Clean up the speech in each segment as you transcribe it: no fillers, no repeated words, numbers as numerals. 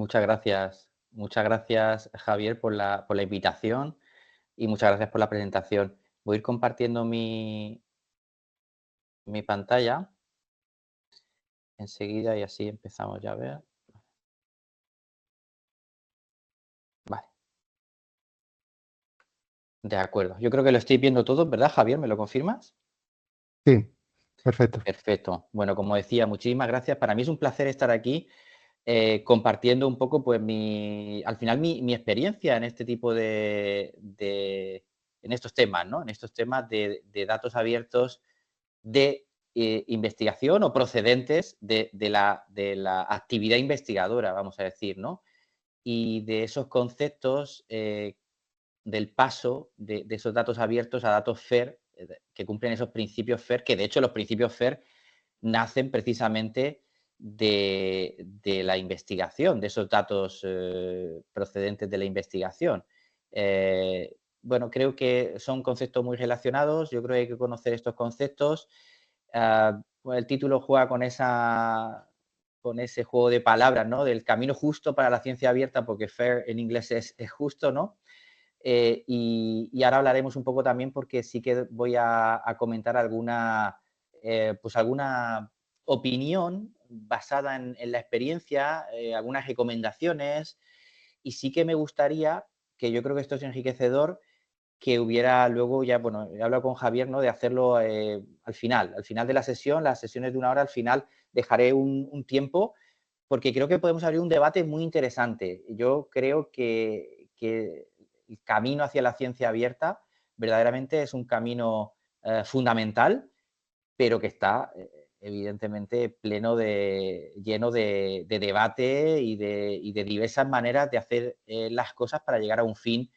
Muchas gracias, Javier, por la invitación y muchas gracias por la presentación. Voy a ir compartiendo mi pantalla enseguida y así empezamos ya a ver. Vale, de acuerdo. Yo creo que lo estoy viendo todo, ¿verdad, Javier? ¿Me lo confirmas? Sí, perfecto. Perfecto. Bueno, como decía, muchísimas gracias. Para mí es un placer estar aquí compartiendo un poco, pues, al final mi experiencia en este tipo en estos temas, ¿no? En estos temas de datos abiertos de investigación o procedentes de la actividad investigadora, vamos a decir, ¿no? Y de esos conceptos del paso de esos datos abiertos a datos FAIR, que cumplen esos principios FAIR, que de hecho los principios FAIR nacen precisamente de la investigación, de esos datos procedentes de la investigación. Bueno, creo que son conceptos muy relacionados, yo creo que hay que conocer estos conceptos. Pues el título juega con ese juego de palabras, ¿no? Del camino justo para la ciencia abierta, porque fair en inglés es justo, ¿no? Y ahora hablaremos un poco también porque sí que voy a comentar pues alguna opinión basada en la experiencia, algunas recomendaciones, y sí que me gustaría, que yo creo que esto es enriquecedor, que hubiera luego ya, bueno, he hablado con Javier, ¿no? De hacerlo al final de la sesión, las sesiones de una hora, al final dejaré un tiempo, porque creo que podemos abrir un debate muy interesante. Yo creo que el camino hacia la ciencia abierta verdaderamente es un camino fundamental, pero que está evidentemente lleno de debate y de diversas maneras de hacer las cosas para llegar a un fin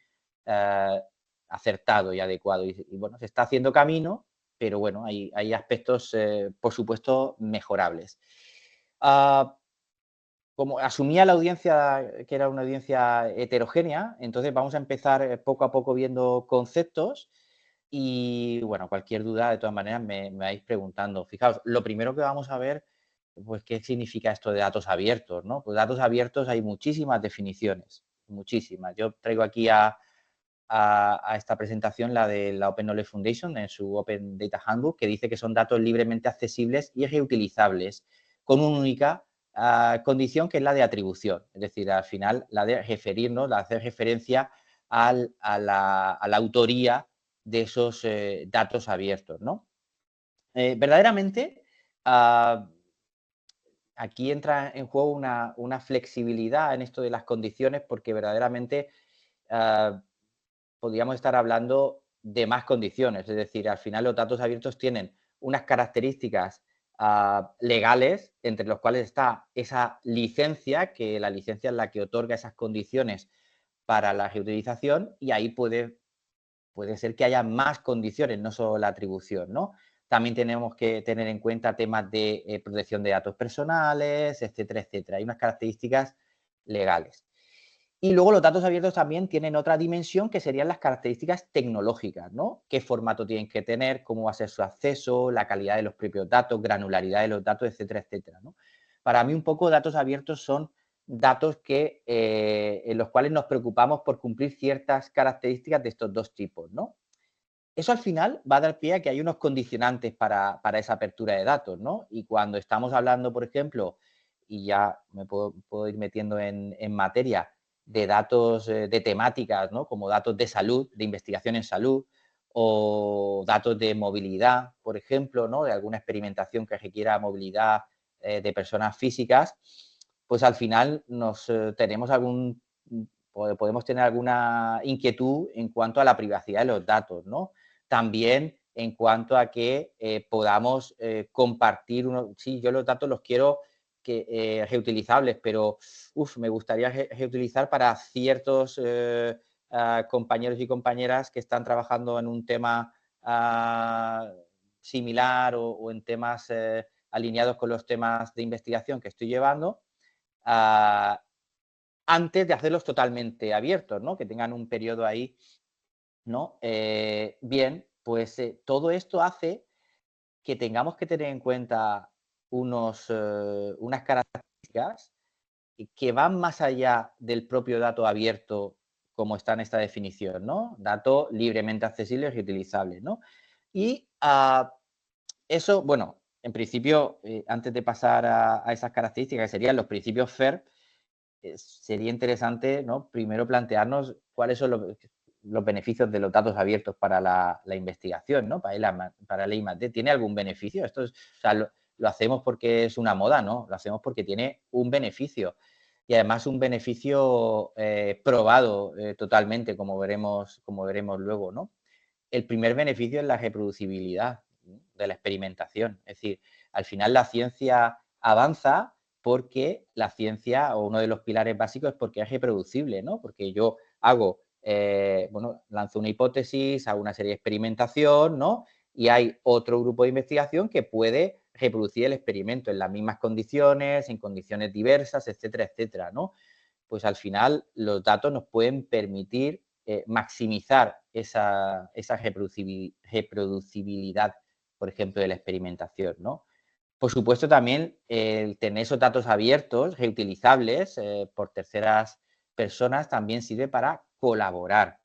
eh, acertado y adecuado. Y, bueno, se está haciendo camino, pero bueno, hay aspectos, por supuesto, mejorables. Uh, Como asumía la audiencia que era una audiencia heterogénea, entonces vamos a empezar poco a poco viendo conceptos y, bueno, cualquier duda, de todas maneras, me vais preguntando. Fijaos, lo primero que vamos a ver, pues, ¿qué significa esto de datos abiertos, no? Pues datos abiertos hay muchísimas definiciones, muchísimas. Yo traigo aquí a esta presentación la de la Open Knowledge Foundation en su Open Data Handbook, que dice que son datos libremente accesibles y reutilizables con una única condición, que es la de atribución. Es decir, al final, la de referirnos, la de hacer referencia a la autoría de esos datos abiertos, ¿no? Verdaderamente, uh, aquí entra en juego una flexibilidad en esto de las condiciones, porque verdaderamente podríamos estar hablando de más condiciones. Es decir, al final los datos abiertos tienen unas características legales, entre los cuales está esa licencia, que la licencia es la que otorga esas condiciones para la reutilización, y ahí puede ser que haya más condiciones, no solo la atribución, ¿no? También tenemos que tener en cuenta temas de protección de datos personales, etcétera, etcétera. Hay unas características legales. Y luego los datos abiertos también tienen otra dimensión, que serían las características tecnológicas, ¿no? ¿Qué formato tienen que tener? ¿Cómo va a ser su acceso? La calidad de los propios datos, granularidad de los datos, etcétera, etcétera, ¿no? Para mí, un poco, datos abiertos son datos en los cuales nos preocupamos por cumplir ciertas características de estos dos tipos, ¿no? Eso al final va a dar pie a que hay unos condicionantes para esa apertura de datos, ¿no? Y cuando estamos hablando, por ejemplo, y ya me puedo ir metiendo en materia, de datos de temáticas, ¿no? Como datos de salud, de investigación en salud, o datos de movilidad, por ejemplo, ¿no? De alguna experimentación que requiera movilidad de personas físicas, pues al final tenemos podemos tener alguna inquietud en cuanto a la privacidad de los datos, ¿no? También en cuanto a que podamos compartir, sí, yo los datos los quiero reutilizables, pero me gustaría reutilizar para ciertos compañeros y compañeras que están trabajando en un tema similar o en temas alineados con los temas de investigación que estoy llevando, uh, antes de hacerlos totalmente abiertos, ¿no? Que tengan un periodo ahí, ¿no? Bien, pues todo esto hace que tengamos que tener en cuenta unas características que van más allá del propio dato abierto, como está en esta definición, ¿no? Dato libremente accesible y reutilizable, ¿no? Y eso, bueno, en principio, antes de pasar a esas características, que serían los principios FAIR, sería interesante, ¿no? Primero plantearnos cuáles son los beneficios de los datos abiertos para la investigación, ¿no? Para el I+D. ¿Tiene algún beneficio? Esto es, o sea, lo hacemos porque es una moda, ¿no? Lo hacemos porque tiene un beneficio. Y además un beneficio probado totalmente, como veremos luego, ¿no? El primer beneficio es la reproducibilidad de la experimentación. Es decir, al final la ciencia avanza porque la ciencia, o uno de los pilares básicos, es porque es reproducible, ¿no? Porque yo hago, bueno, lanzo una hipótesis, hago una serie de experimentación, ¿no? Y hay otro grupo de investigación que puede reproducir el experimento en las mismas condiciones, en condiciones diversas, etcétera, etcétera, ¿no? Pues al final los datos nos pueden permitir maximizar esa reproducibilidad, por ejemplo, de la experimentación, ¿no? Por supuesto, también el tener esos datos abiertos, reutilizables por terceras personas, también sirve para colaborar.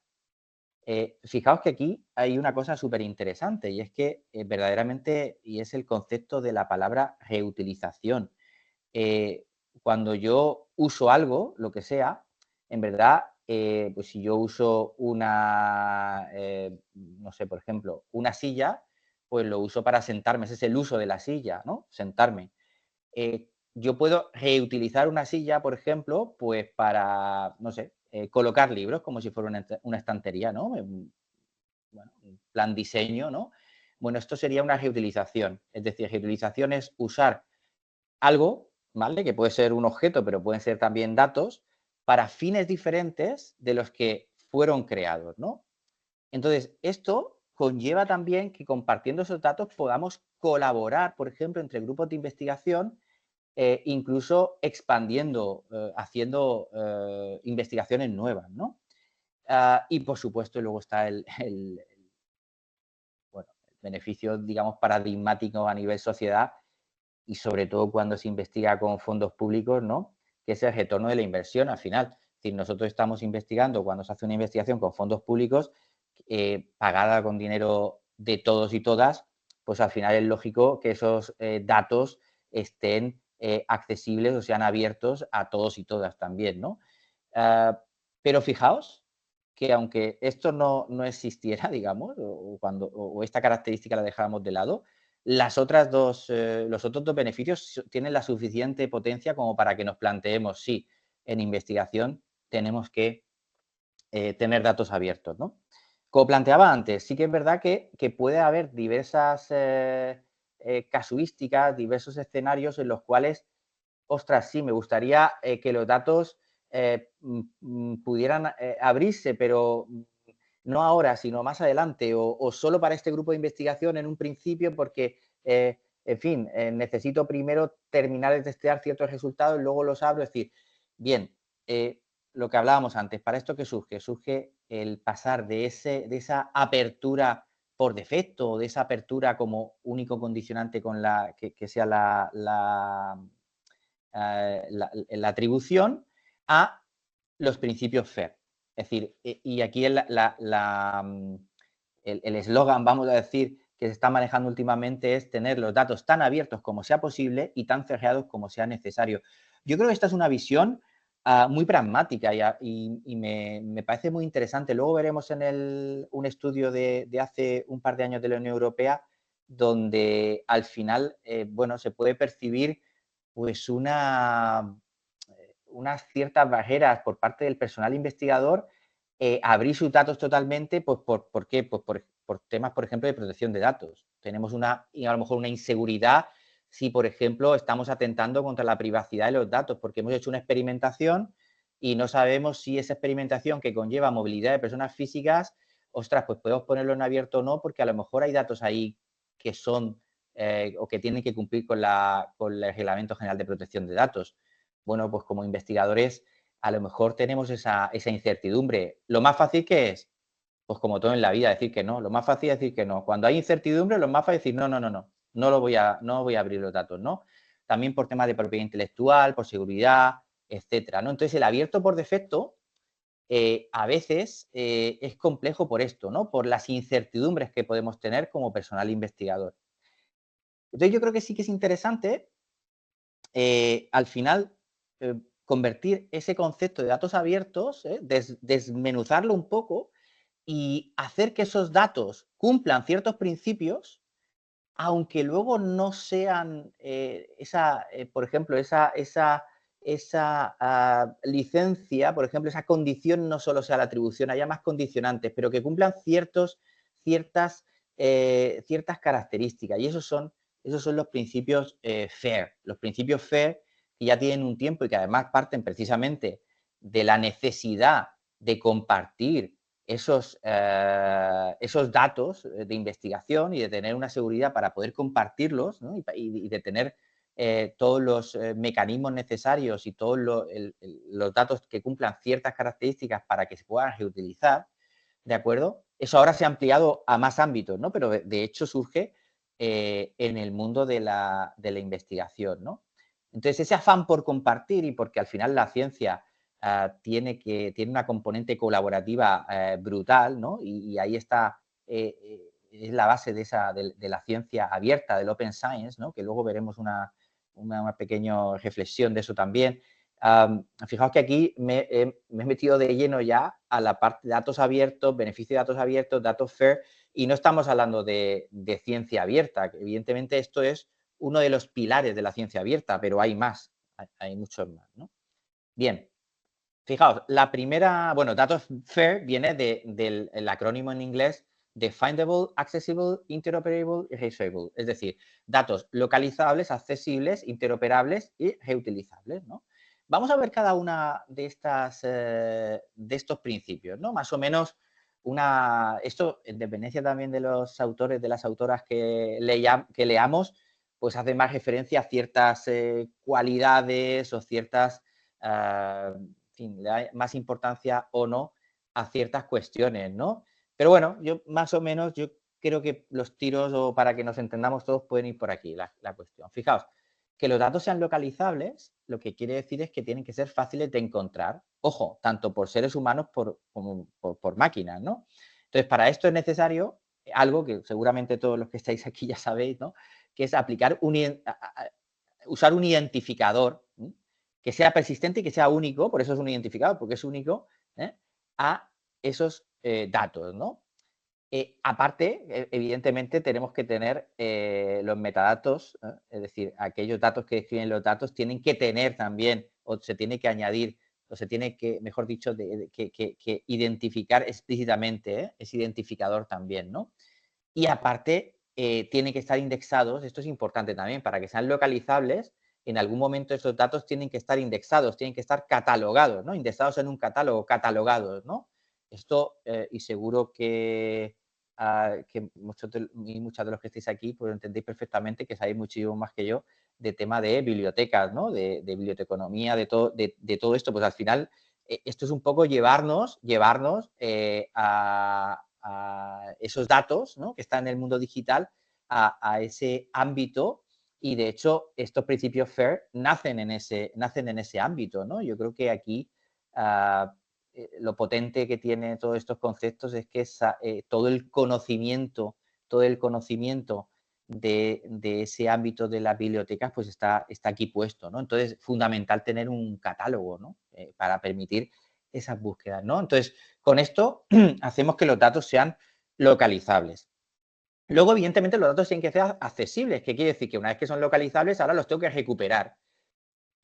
Fijaos que aquí hay una cosa súper interesante y es que verdaderamente, y es el concepto de la palabra reutilización. Eh, Cuando yo uso algo, lo que sea, en verdad, pues si yo uso no sé, por ejemplo, una silla, pues lo uso para sentarme, ese es el uso de la silla, ¿no? Sentarme. Yo puedo reutilizar una silla, por ejemplo, pues para, no sé, colocar libros como si fuera una estantería, ¿no? Bueno, en plan diseño, ¿no? Bueno, esto sería una reutilización. Es decir, reutilización es usar algo, ¿vale? Que puede ser un objeto, pero pueden ser también datos, para fines diferentes de los que fueron creados, ¿no? Entonces, esto conlleva también que compartiendo esos datos podamos colaborar, por ejemplo, entre grupos de investigación, incluso expandiendo, haciendo investigaciones nuevas, ¿no? Y por supuesto, luego está bueno, el beneficio, digamos, paradigmático a nivel sociedad, y sobre todo cuando se investiga con fondos públicos, ¿no? Que es el retorno de la inversión al final. Es decir, nosotros estamos investigando, cuando se hace una investigación con fondos públicos, pagada con dinero de todos y todas, pues al final es lógico que esos datos estén accesibles o sean abiertos a todos y todas también, ¿no? Pero fijaos que aunque esto no existiera, digamos, o esta característica la dejábamos de lado, los otros dos beneficios tienen la suficiente potencia como para que nos planteemos si en investigación tenemos que tener datos abiertos, ¿no? Como planteaba antes, sí que es verdad que puede haber diversas casuísticas, diversos escenarios en los cuales, ostras, sí, me gustaría que los datos pudieran abrirse, pero no ahora, sino más adelante, o solo para este grupo de investigación en un principio, porque, en fin, necesito primero terminar de testear ciertos resultados y luego los abro. Es decir, bien, lo que hablábamos antes, ¿para esto qué surge? Surge el pasar de esa apertura por defecto o de esa apertura como único condicionante con que sea la atribución a los principios FAIR. Es decir, y aquí el eslogan, vamos a decir, que se está manejando últimamente es tener los datos tan abiertos como sea posible y tan cerrados como sea necesario. Yo creo que esta es una visión muy pragmática y me parece muy interesante. Luego veremos en un estudio de hace un par de años de la Unión Europea donde al final, bueno, se puede percibir pues unas ciertas barreras por parte del personal investigador, abrir sus datos totalmente, pues ¿por qué? Pues por temas, por ejemplo, de protección de datos. Tenemos a lo mejor una inseguridad si, por ejemplo, estamos atentando contra la privacidad de los datos, porque hemos hecho una experimentación y no sabemos si esa experimentación que conlleva movilidad de personas físicas, ostras, pues podemos ponerlo en abierto o no, porque a lo mejor hay datos ahí que son o que tienen que cumplir con el Reglamento General de Protección de Datos. Bueno, pues como investigadores a lo mejor tenemos esa incertidumbre. ¿Lo más fácil qué es? Pues como todo en la vida, decir que no. Lo más fácil es decir que no. Cuando hay incertidumbre, lo más fácil es decir no voy a abrir los datos, ¿no? También por temas de propiedad intelectual, por seguridad, etcétera, ¿no? Entonces, el abierto por defecto a veces es complejo por esto, ¿no? Por las incertidumbres que podemos tener como personal investigador. Entonces, yo creo que sí que es interesante al final, convertir ese concepto de datos abiertos, desmenuzarlo un poco y hacer que esos datos cumplan ciertos principios, aunque luego no sean por ejemplo, esa licencia, por ejemplo, esa condición no solo sea la atribución, haya más condicionantes, pero que cumplan ciertas, ciertas características. Y esos son los principios FAIR. Los principios FAIR que ya tienen un tiempo y que además parten precisamente de la necesidad de compartir esos datos de investigación y de tener una seguridad para poder compartirlos, ¿no? y de tener todos los mecanismos necesarios y todos los datos que cumplan ciertas características para que se puedan reutilizar, ¿de acuerdo? Eso ahora se ha ampliado a más ámbitos, ¿no? Pero de hecho surge en el mundo de la investigación, ¿no? Entonces, ese afán por compartir y porque al final la ciencia tiene una componente colaborativa brutal, ¿no? Y ahí está, es la base de la ciencia abierta, del Open Science, ¿no? Que luego veremos una pequeña reflexión de eso también. Fijaos que aquí me he metido de lleno ya a la parte de datos abiertos, beneficio de datos abiertos, datos FAIR, y no estamos hablando de ciencia abierta, que evidentemente esto es uno de los pilares de la ciencia abierta, pero hay más, hay muchos más, ¿no? Bien, fijaos, la primera, bueno, datos FAIR viene del acrónimo en inglés de Findable, Accessible, Interoperable y Reusable, es decir, datos localizables, accesibles, interoperables y reutilizables, ¿no? Vamos a ver cada una de estos principios, ¿no? Más o menos esto en dependencia también de los autores, de las autoras que leamos, pues hace más referencia a ciertas cualidades o ciertas fin, le da más importancia o no a ciertas cuestiones, ¿no? Pero bueno, yo más o menos, yo creo que los tiros, o para que nos entendamos todos, pueden ir por aquí la cuestión. Fijaos, que los datos sean localizables, lo que quiere decir es que tienen que ser fáciles de encontrar, ojo, tanto por seres humanos como por máquinas, ¿no? Entonces, para esto es necesario algo que seguramente todos los que estáis aquí ya sabéis, ¿no? Que es aplicar usar un identificador, ¿sí? Que sea persistente y que sea único, por eso es un identificador, porque es único, a esos datos, ¿no? Aparte, evidentemente, tenemos que tener los metadatos, es decir, aquellos datos que describen los datos tienen que tener también, o se tiene que añadir, o se tiene que, mejor dicho, que identificar explícitamente, ese identificador también, ¿no? Y aparte, tienen que estar indexados, esto es importante también, para que sean localizables, en algún momento esos datos tienen que estar indexados, tienen que estar catalogados, ¿no? Indexados en un catálogo, catalogados, ¿no? Esto, y seguro que muchos y muchas de los que estáis aquí, pues lo entendéis perfectamente, que sabéis muchísimo más que yo de tema de bibliotecas, ¿no? De biblioteconomía, de todo esto, pues al final esto es un poco llevarnos a esos datos, ¿no? Que están en el mundo digital, a ese ámbito, y de hecho estos principios FAIR nacen en ese ámbito, ¿no? Yo creo que aquí lo potente que tiene todos estos conceptos es que todo el conocimiento de ese ámbito de las bibliotecas pues está aquí puesto, ¿no? Entonces, es fundamental tener un catálogo, ¿no? Para permitir esas búsquedas, ¿no? Entonces, con esto hacemos que los datos sean localizables. Luego, evidentemente, los datos tienen que ser accesibles, que quiere decir que una vez que son localizables, ahora los tengo que recuperar.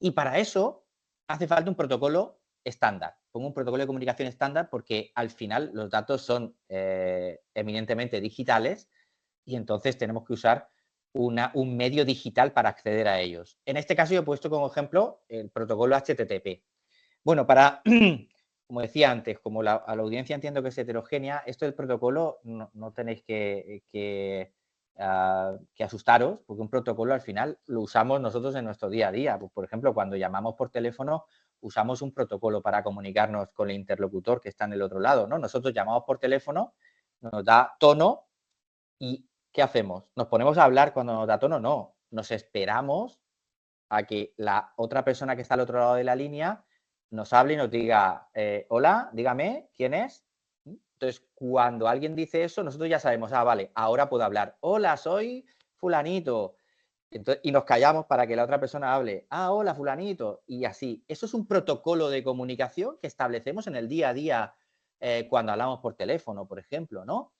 Y para eso hace falta un protocolo estándar. Pongo un protocolo de comunicación estándar porque al final los datos son eminentemente digitales y entonces tenemos que usar un medio digital para acceder a ellos. En este caso yo he puesto como ejemplo el protocolo HTTP. Bueno, como decía antes, como a la audiencia entiendo que es heterogénea, esto del protocolo no tenéis que asustaros, porque un protocolo al final lo usamos nosotros en nuestro día a día. Pues, por ejemplo, cuando llamamos por teléfono, usamos un protocolo para comunicarnos con el interlocutor que está en el otro lado, ¿no? Nosotros llamamos por teléfono, nos da tono y ¿qué hacemos? ¿Nos ponemos a hablar cuando nos da tono? No, nos esperamos a que la otra persona que está al otro lado de la línea nos hable y nos diga, hola, dígame, ¿quién es? Entonces, cuando alguien dice eso, nosotros ya sabemos, vale, ahora puedo hablar. Hola, soy fulanito. Entonces, y nos callamos para que la otra persona hable. Hola, fulanito. Y así. Eso es un protocolo de comunicación que establecemos en el día a día cuando hablamos por teléfono, por ejemplo, ¿no?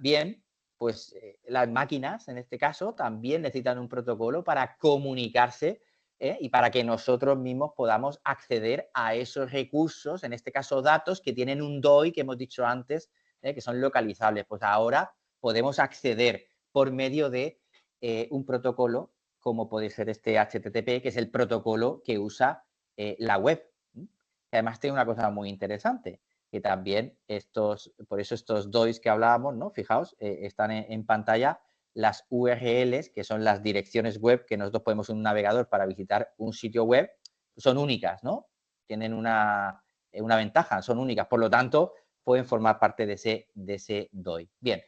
Bien, pues las máquinas, en este caso, también necesitan un protocolo para comunicarse y para que nosotros mismos podamos acceder a esos recursos, en este caso datos, que tienen un DOI que hemos dicho antes, que son localizables. Pues ahora podemos acceder por medio de un protocolo como puede ser este HTTP, que es el protocolo que usa la web. Que además tiene una cosa muy interesante, que también por eso estos DOIs que hablábamos, ¿no? Fijaos, están en pantalla las URLs, que son las direcciones web que nosotros podemos en un navegador para visitar un sitio web, son únicas, ¿no? Tienen una ventaja, son únicas, por lo tanto, pueden formar parte de ese DOI. Bien,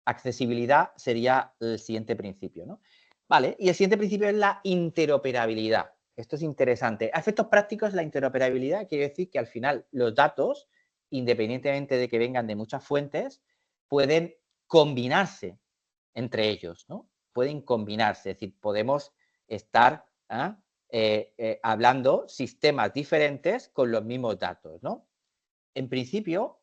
accesibilidad sería el siguiente principio, ¿no? Vale, y el siguiente principio es la interoperabilidad. Esto es interesante. A efectos prácticos, la interoperabilidad quiere decir que al final los datos, independientemente de que vengan de muchas fuentes, pueden combinarse entre ellos, ¿no? Pueden combinarse, es decir, podemos estar hablando sistemas diferentes con los mismos datos, ¿no? En principio,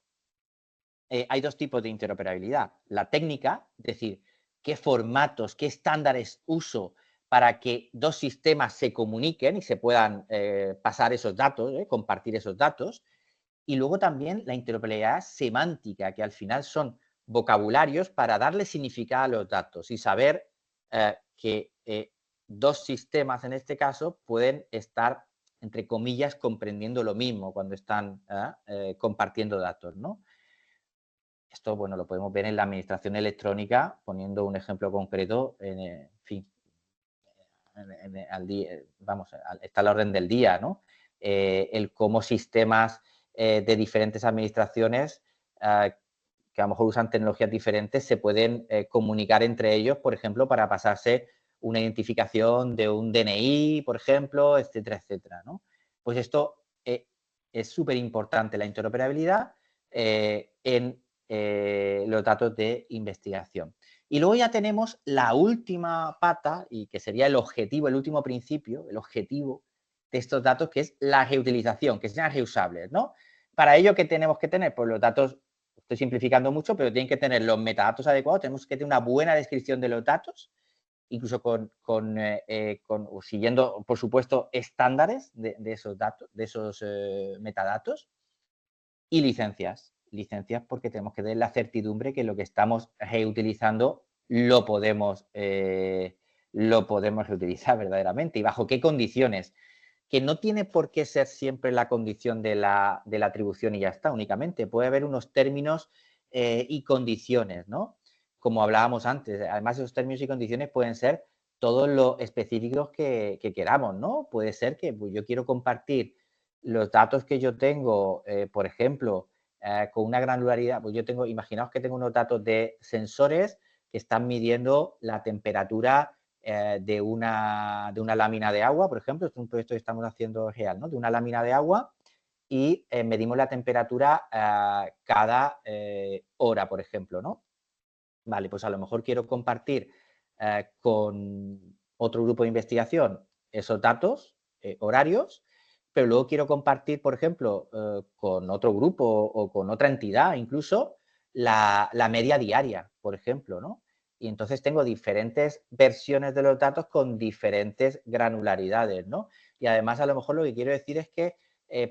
hay dos tipos de interoperabilidad. La técnica, es decir, qué formatos, qué estándares uso para que dos sistemas se comuniquen y se puedan pasar esos datos, compartir esos datos. Y luego también la interoperabilidad semántica, que al final son vocabularios para darle significado a los datos y saber que dos sistemas, en este caso, pueden estar, entre comillas, comprendiendo lo mismo cuando están compartiendo datos, ¿no? Esto, bueno, lo podemos ver en la administración electrónica, poniendo un ejemplo concreto, en fin, al día, vamos, está a la orden del día, ¿no? El cómo sistemas de diferentes administraciones que a lo mejor usan tecnologías diferentes se pueden comunicar entre ellos, por ejemplo, para pasarse una identificación de un DNI, por ejemplo, etcétera, etcétera, ¿no? Pues esto es súper importante, la interoperabilidad en los datos de investigación. Y luego ya tenemos la última pata, y que sería el objetivo, el último principio, el objetivo de estos datos, que es la reutilización, que sean reusables, ¿no? Para ello, ¿qué tenemos que tener? Pues los datos, estoy simplificando mucho, pero tienen que tener los metadatos adecuados, tenemos que tener una buena descripción de los datos, incluso siguiendo, por supuesto, estándares de esos datos, de esos metadatos, y licencias. Licencias porque tenemos que tener la certidumbre que lo que estamos reutilizando lo podemos reutilizar verdaderamente. ¿Y bajo qué condiciones? Que no tiene por qué ser siempre la condición de la atribución y ya está, únicamente. Puede haber unos términos y condiciones, ¿no? Como hablábamos antes. Además, esos términos y condiciones pueden ser todos los específicos que queramos, ¿no? Puede ser que pues, yo quiero compartir los datos que yo tengo, por ejemplo, con una granularidad, pues yo tengo, imaginaos que tengo unos datos de sensores que están midiendo la temperatura de una lámina de agua, por ejemplo, este es un proyecto que estamos haciendo real, ¿no? De una lámina de agua y medimos la temperatura cada hora, por ejemplo, ¿no? Vale, pues a lo mejor quiero compartir con otro grupo de investigación esos datos horarios, pero luego quiero compartir, por ejemplo, con otro grupo o con otra entidad incluso, la media diaria, por ejemplo, ¿no? Y entonces tengo diferentes versiones de los datos con diferentes granularidades, ¿no? Y además a lo mejor lo que quiero decir es que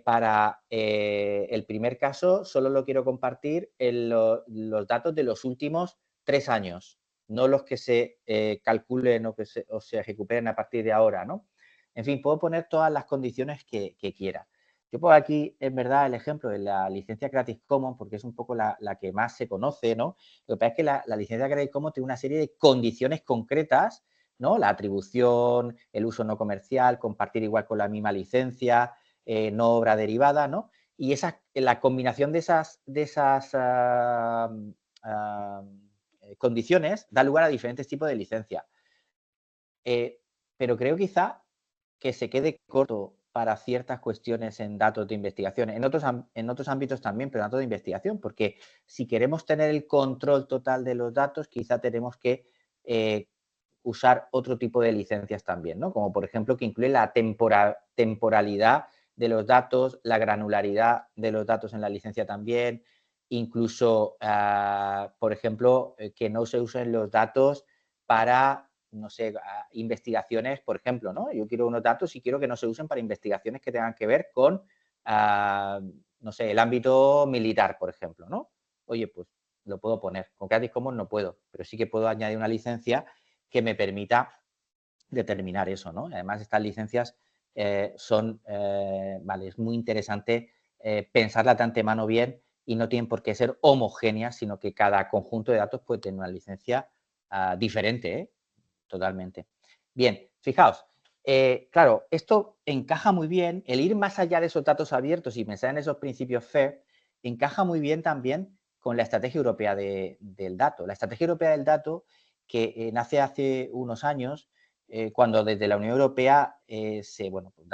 para el primer caso solo lo quiero compartir en los datos de los últimos 3 años, no los que se calculen o se recuperen a partir de ahora, ¿no? En fin, puedo poner todas las condiciones que quiera. Yo pongo aquí, en verdad, el ejemplo de la licencia Creative Commons, porque es un poco la que más se conoce, ¿no? Lo que pasa es que la licencia Creative Commons tiene una serie de condiciones concretas, ¿no? La atribución, el uso no comercial, compartir igual con la misma licencia, no obra derivada, ¿no? Y la combinación de esas condiciones da lugar a diferentes tipos de licencia. pero creo quizá que se quede corto para ciertas cuestiones en datos de investigación, en otros ámbitos también, pero en datos de investigación, porque si queremos tener el control total de los datos, quizá tenemos que usar otro tipo de licencias también, ¿no? Como por ejemplo que incluye la temporalidad de los datos, la granularidad de los datos en la licencia también, incluso, por ejemplo, que no se usen los datos para, no sé, investigaciones, por ejemplo, ¿no? Yo quiero unos datos y quiero que no se usen para investigaciones que tengan que ver con, no sé, el ámbito militar, por ejemplo, ¿no? Oye, pues lo puedo poner. Con Creative Commons no puedo, pero sí que puedo añadir una licencia que me permita determinar eso, ¿no? Además, estas licencias vale, es muy interesante pensarlas de antemano bien y no tienen por qué ser homogéneas, sino que cada conjunto de datos puede tener una licencia diferente, ¿eh? Totalmente. Bien, fijaos, claro, esto encaja muy bien, el ir más allá de esos datos abiertos y pensar en esos principios FAIR, encaja muy bien también con la estrategia europea del dato. La estrategia europea del dato que nace hace unos años, cuando desde la Unión Europea bueno, pues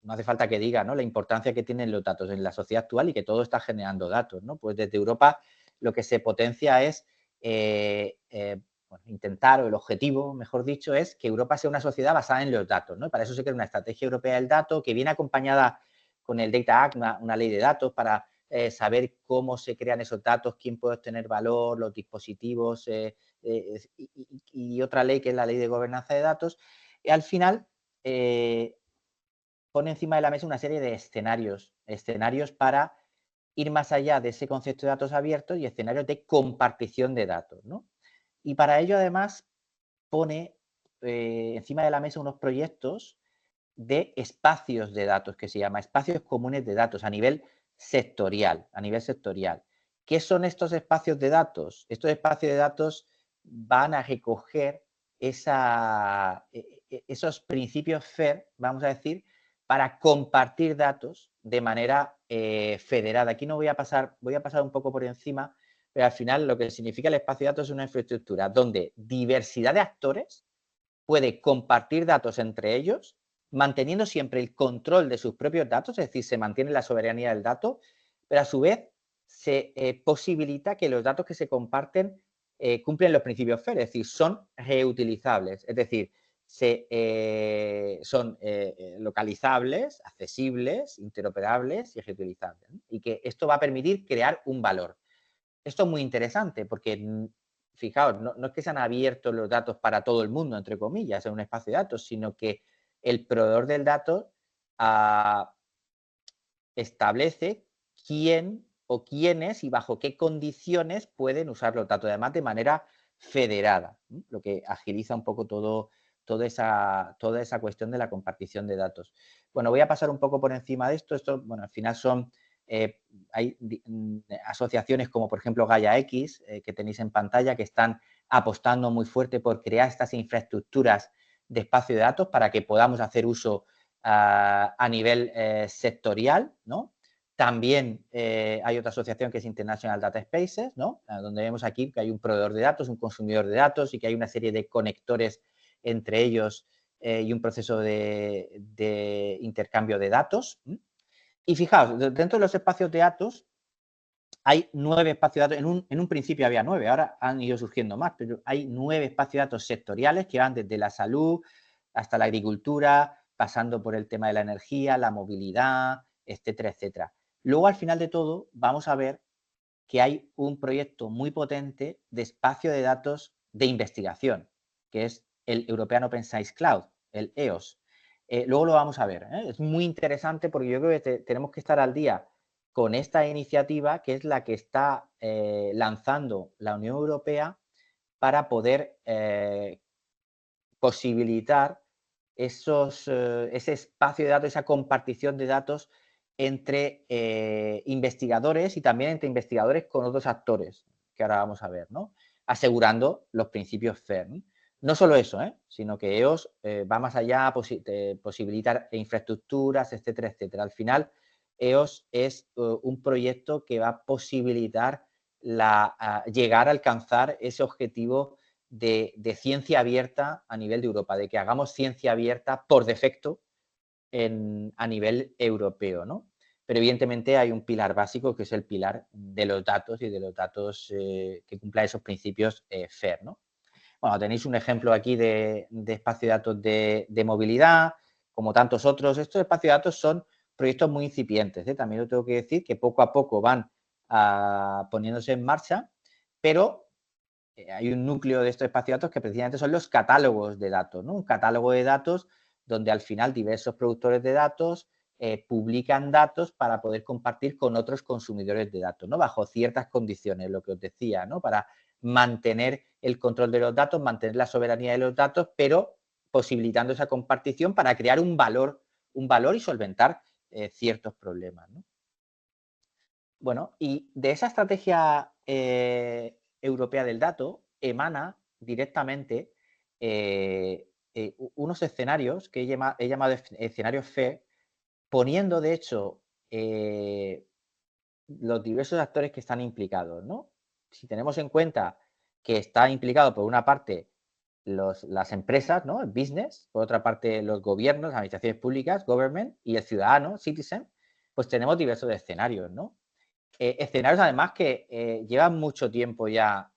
no hace falta que diga, ¿no? La importancia que tienen los datos en la sociedad actual y que todo está generando datos, ¿no? Pues desde Europa lo que se potencia es bueno, intentar, o el objetivo, mejor dicho, es que Europa sea una sociedad basada en los datos, ¿no? Para eso se crea una estrategia europea del dato que viene acompañada con el Data Act, una ley de datos para saber cómo se crean esos datos, quién puede obtener valor, los dispositivos y otra ley que es la ley de gobernanza de datos. Y al final pone encima de la mesa una serie de escenarios para ir más allá de ese concepto de datos abiertos y escenarios de compartición de datos, ¿no? Y para ello, además, pone encima de la mesa unos proyectos de espacios de datos, que se llama espacios comunes de datos a nivel sectorial, ¿Qué son estos espacios de datos? Estos espacios de datos van a recoger esos principios FAIR, vamos a decir, para compartir datos de manera federada. Aquí no voy a pasar un poco por encima, pero al final lo que significa el espacio de datos es una infraestructura donde diversidad de actores puede compartir datos entre ellos, manteniendo siempre el control de sus propios datos, es decir, se mantiene la soberanía del dato, pero a su vez se posibilita que los datos que se comparten cumplen los principios FAIR, es decir, son reutilizables, es decir, son localizables, accesibles, interoperables y reutilizables, ¿no? Y que esto va a permitir crear un valor. Esto es muy interesante porque, fijaos, no es que sean abiertos los datos para todo el mundo, entre comillas, en un espacio de datos, sino que el proveedor del dato establece quién o quiénes y bajo qué condiciones pueden usar los datos, además de manera federada, ¿no? Lo que agiliza un poco toda esa cuestión de la compartición de datos. Bueno, voy a pasar un poco por encima de esto. Esto, bueno, al final hay asociaciones como, por ejemplo, Gaia X, que tenéis en pantalla, que están apostando muy fuerte por crear estas infraestructuras de espacio de datos para que podamos hacer uso a nivel sectorial, ¿no? También hay otra asociación que es International Data Spaces, ¿no? Donde vemos aquí que hay un proveedor de datos, un consumidor de datos y que hay una serie de conectores entre ellos y un proceso de intercambio de datos. Y fijaos, dentro de los espacios de datos hay 9 espacios de datos. En un principio había 9, ahora han ido surgiendo más, pero hay 9 espacios de datos sectoriales que van desde la salud hasta la agricultura, pasando por el tema de la energía, la movilidad, etcétera, etcétera. Luego, al final de todo, vamos a ver que hay un proyecto muy potente de espacio de datos de investigación, que es el European Open Science Cloud, el EOS. Luego lo vamos a ver. Es muy interesante porque yo creo que tenemos que estar al día con esta iniciativa, que es la que está lanzando la Unión Europea para poder posibilitar ese espacio de datos, esa compartición de datos entre investigadores y también entre investigadores con otros actores, que ahora vamos a ver, ¿no? Asegurando los principios FAIR, ¿no? No solo eso, sino que EOS va más allá a posibilitar infraestructuras, etcétera, etcétera. Al final, EOS es un proyecto que va a posibilitar llegar a alcanzar ese objetivo de ciencia abierta a nivel de Europa, de que hagamos ciencia abierta por defecto a nivel europeo, ¿no? Pero evidentemente hay un pilar básico que es el pilar de los datos y de los datos que cumplan esos principios FAIR, ¿no? Bueno, tenéis un ejemplo aquí de espacio de datos de movilidad, como tantos otros. Estos espacios de datos son proyectos muy incipientes, ¿eh? También lo tengo que decir, que poco a poco van poniéndose en marcha, pero hay un núcleo de estos espacios de datos que precisamente son los catálogos de datos, ¿no? Un catálogo de datos donde al final diversos productores de datos publican datos para poder compartir con otros consumidores de datos, ¿no? Bajo ciertas condiciones, lo que os decía, ¿no? Para mantener el control de los datos, mantener la soberanía de los datos, pero posibilitando esa compartición para crear un valor y solventar ciertos problemas, ¿no? Bueno, y de esa estrategia europea del dato emana directamente unos escenarios que he llamado escenarios FAIR, poniendo de hecho los diversos actores que están implicados, ¿no? Si tenemos en cuenta que está implicado por una parte las empresas, ¿no? El business, por otra parte los gobiernos, las administraciones públicas, government, y el ciudadano, citizen, pues tenemos diversos escenarios, ¿no? Escenarios además que llevan mucho tiempo ya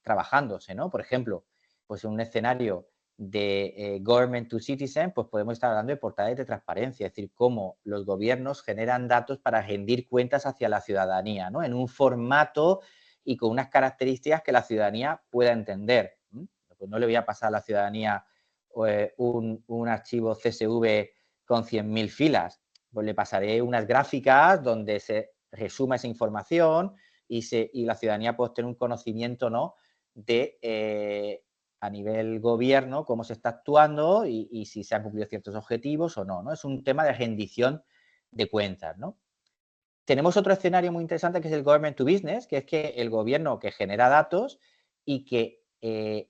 trabajándose, ¿no? Por ejemplo, pues en un escenario de government to citizen, pues podemos estar hablando de portales de transparencia, es decir, cómo los gobiernos generan datos para rendir cuentas hacia la ciudadanía, ¿no? En un formato y con unas características que la ciudadanía pueda entender. Pues no le voy a pasar a la ciudadanía un archivo CSV con 100.000 filas, pues le pasaré unas gráficas donde se resuma esa información y la ciudadanía puede tener un conocimiento, ¿no? De a nivel gobierno cómo se está actuando y si se han cumplido ciertos objetivos o no, ¿no? Es un tema de rendición de cuentas, ¿no? Tenemos otro escenario muy interesante que es el government to business, que es que el gobierno que genera datos y que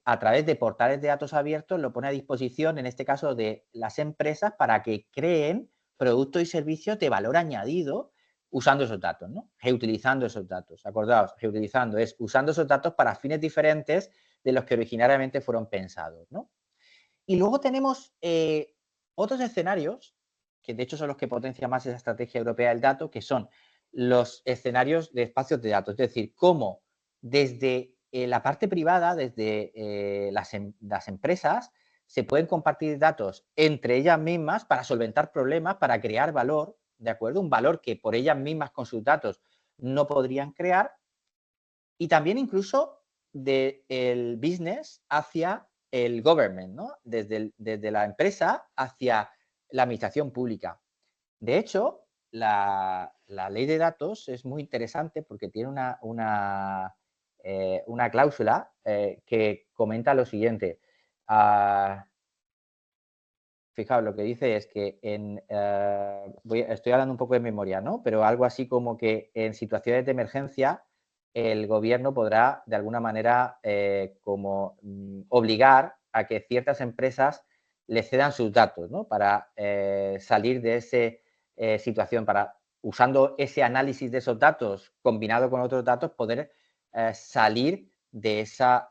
a través de portales de datos abiertos lo pone a disposición, en este caso, de las empresas para que creen productos y servicios de valor añadido usando esos datos, ¿no? Reutilizando esos datos. Acordaos, reutilizando es usando esos datos para fines diferentes de los que originariamente fueron pensados, ¿no? Y luego tenemos otros escenarios, que de hecho son los que potencian más esa estrategia europea del dato, que son los escenarios de espacios de datos. Es decir, cómo desde la parte privada, desde las empresas, se pueden compartir datos entre ellas mismas para solventar problemas, para crear valor, ¿de acuerdo? Un valor que por ellas mismas con sus datos no podrían crear. Y también incluso del business hacia el government, ¿no? Desde la empresa hacia la administración pública. De hecho, la ley de datos es muy interesante porque tiene una cláusula que comenta lo siguiente. Fijaos, lo que dice es que estoy hablando un poco de memoria, ¿no? Pero algo así como que en situaciones de emergencia el gobierno podrá de alguna manera como obligar a que ciertas empresas le cedan sus datos, ¿no? Para salir de esa situación, para usando ese análisis de esos datos combinado con otros datos, poder salir de esa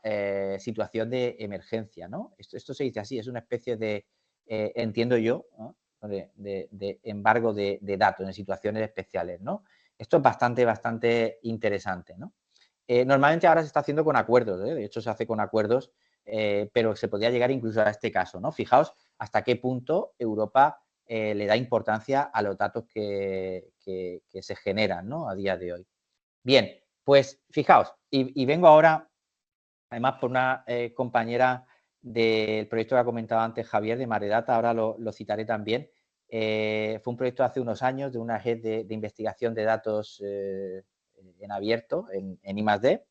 situación de emergencia, ¿no? Esto se dice así, es una especie de entiendo yo, ¿no? de embargo de datos en situaciones especiales, ¿no? Esto es bastante interesante, ¿no? Normalmente ahora se está haciendo con acuerdos, ¿eh? De hecho se hace con acuerdos, pero se podría llegar incluso a este caso, ¿no? Fijaos hasta qué punto Europa le da importancia a los datos que se generan, ¿no? A día de hoy. Bien, pues fijaos, y vengo ahora, además por una compañera del proyecto que ha comentado antes Javier de Maredata, ahora lo citaré también. Fue un proyecto hace unos años de una red de investigación de datos en abierto, en I+D.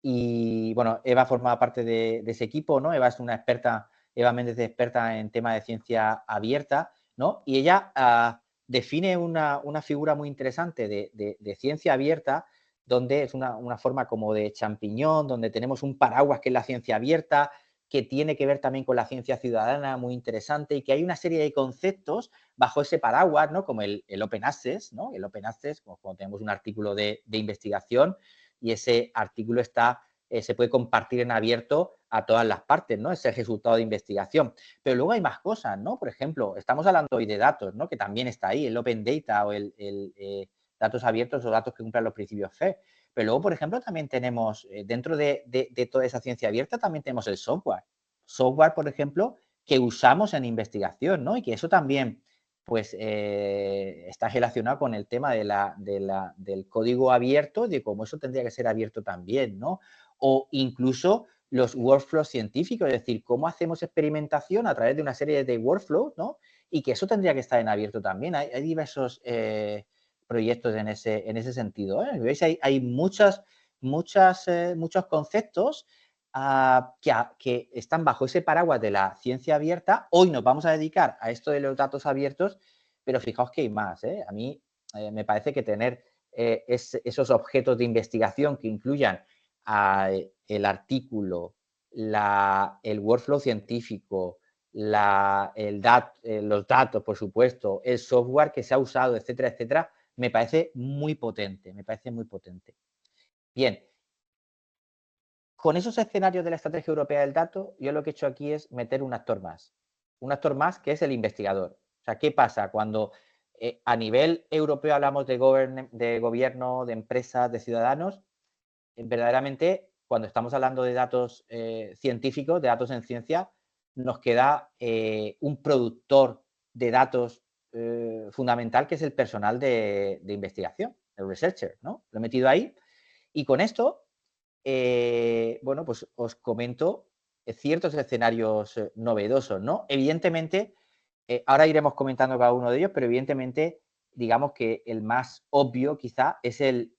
Y bueno, Eva formaba parte de ese equipo, ¿no? Eva es una experta, Eva Méndez es experta en tema de ciencia abierta, ¿no? Y ella define una figura muy interesante de ciencia abierta, donde es una forma como de champiñón, donde tenemos un paraguas que es la ciencia abierta, que tiene que ver también con la ciencia ciudadana, muy interesante, y que hay una serie de conceptos bajo ese paraguas, ¿no? Como el Open Access, ¿no? El Open Access, como tenemos un artículo de investigación, y ese artículo está se puede compartir en abierto a todas las partes, ¿no? Ese resultado de investigación. Pero luego hay más cosas, ¿no? Por ejemplo, estamos hablando hoy de datos, ¿no? Que también está ahí, el Open Data o datos abiertos o datos que cumplan los principios FAIR. Pero luego, por ejemplo, también tenemos, dentro de toda esa ciencia abierta, también tenemos el software. Software, por ejemplo, que usamos en investigación, ¿no? Y que eso también, pues, está relacionado con el tema del código abierto, de cómo eso tendría que ser abierto también, ¿no? O incluso los workflows científicos, es decir, cómo hacemos experimentación a través de una serie de workflows, ¿no? Y que eso tendría que estar en abierto también. Hay diversos proyectos en ese sentido, ¿eh? ¿Veis? Hay muchos conceptos que están bajo ese paraguas de la ciencia abierta. Hoy nos vamos a dedicar a esto de los datos abiertos, pero fijaos que hay más, ¿eh? A mí me parece que tener esos objetos de investigación que incluyan el artículo, el workflow científico, los datos, por supuesto, el software que se ha usado, etcétera, etcétera, me parece muy potente, me parece muy potente. Bien, con esos escenarios de la estrategia europea del dato, yo lo que he hecho aquí es meter un actor más que es el investigador. O sea, ¿qué pasa cuando a nivel europeo hablamos de gobierno, de empresas, de ciudadanos? Verdaderamente, cuando estamos hablando de datos científicos, de datos en ciencia, nos queda un productor de datos fundamental, que es el personal de investigación, el researcher, ¿no? Lo he metido ahí. Y con esto, bueno, pues os comento ciertos escenarios novedosos, ¿no? Evidentemente, ahora iremos comentando cada uno de ellos, pero evidentemente, digamos que el más obvio quizá es el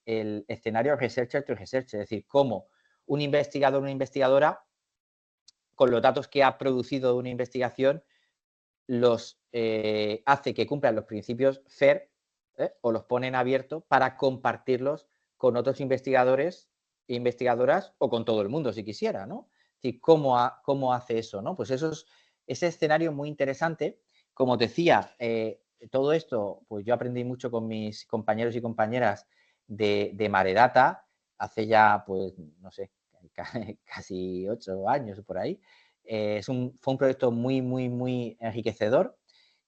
escenario researcher to research, es decir, cómo un investigador o una investigadora, con los datos que ha producido de una investigación, los hace que cumplan los principios FAIR o los pone en abierto para compartirlos con otros investigadores e investigadoras o con todo el mundo si quisiera, ¿no? Es decir, ¿cómo hace eso, no? Pues ese escenario muy interesante. Como te decía, todo esto, pues yo aprendí mucho con mis compañeros y compañeras de Maredata hace ya, pues, no sé, casi 8 años por ahí. Fue un proyecto muy, muy, muy enriquecedor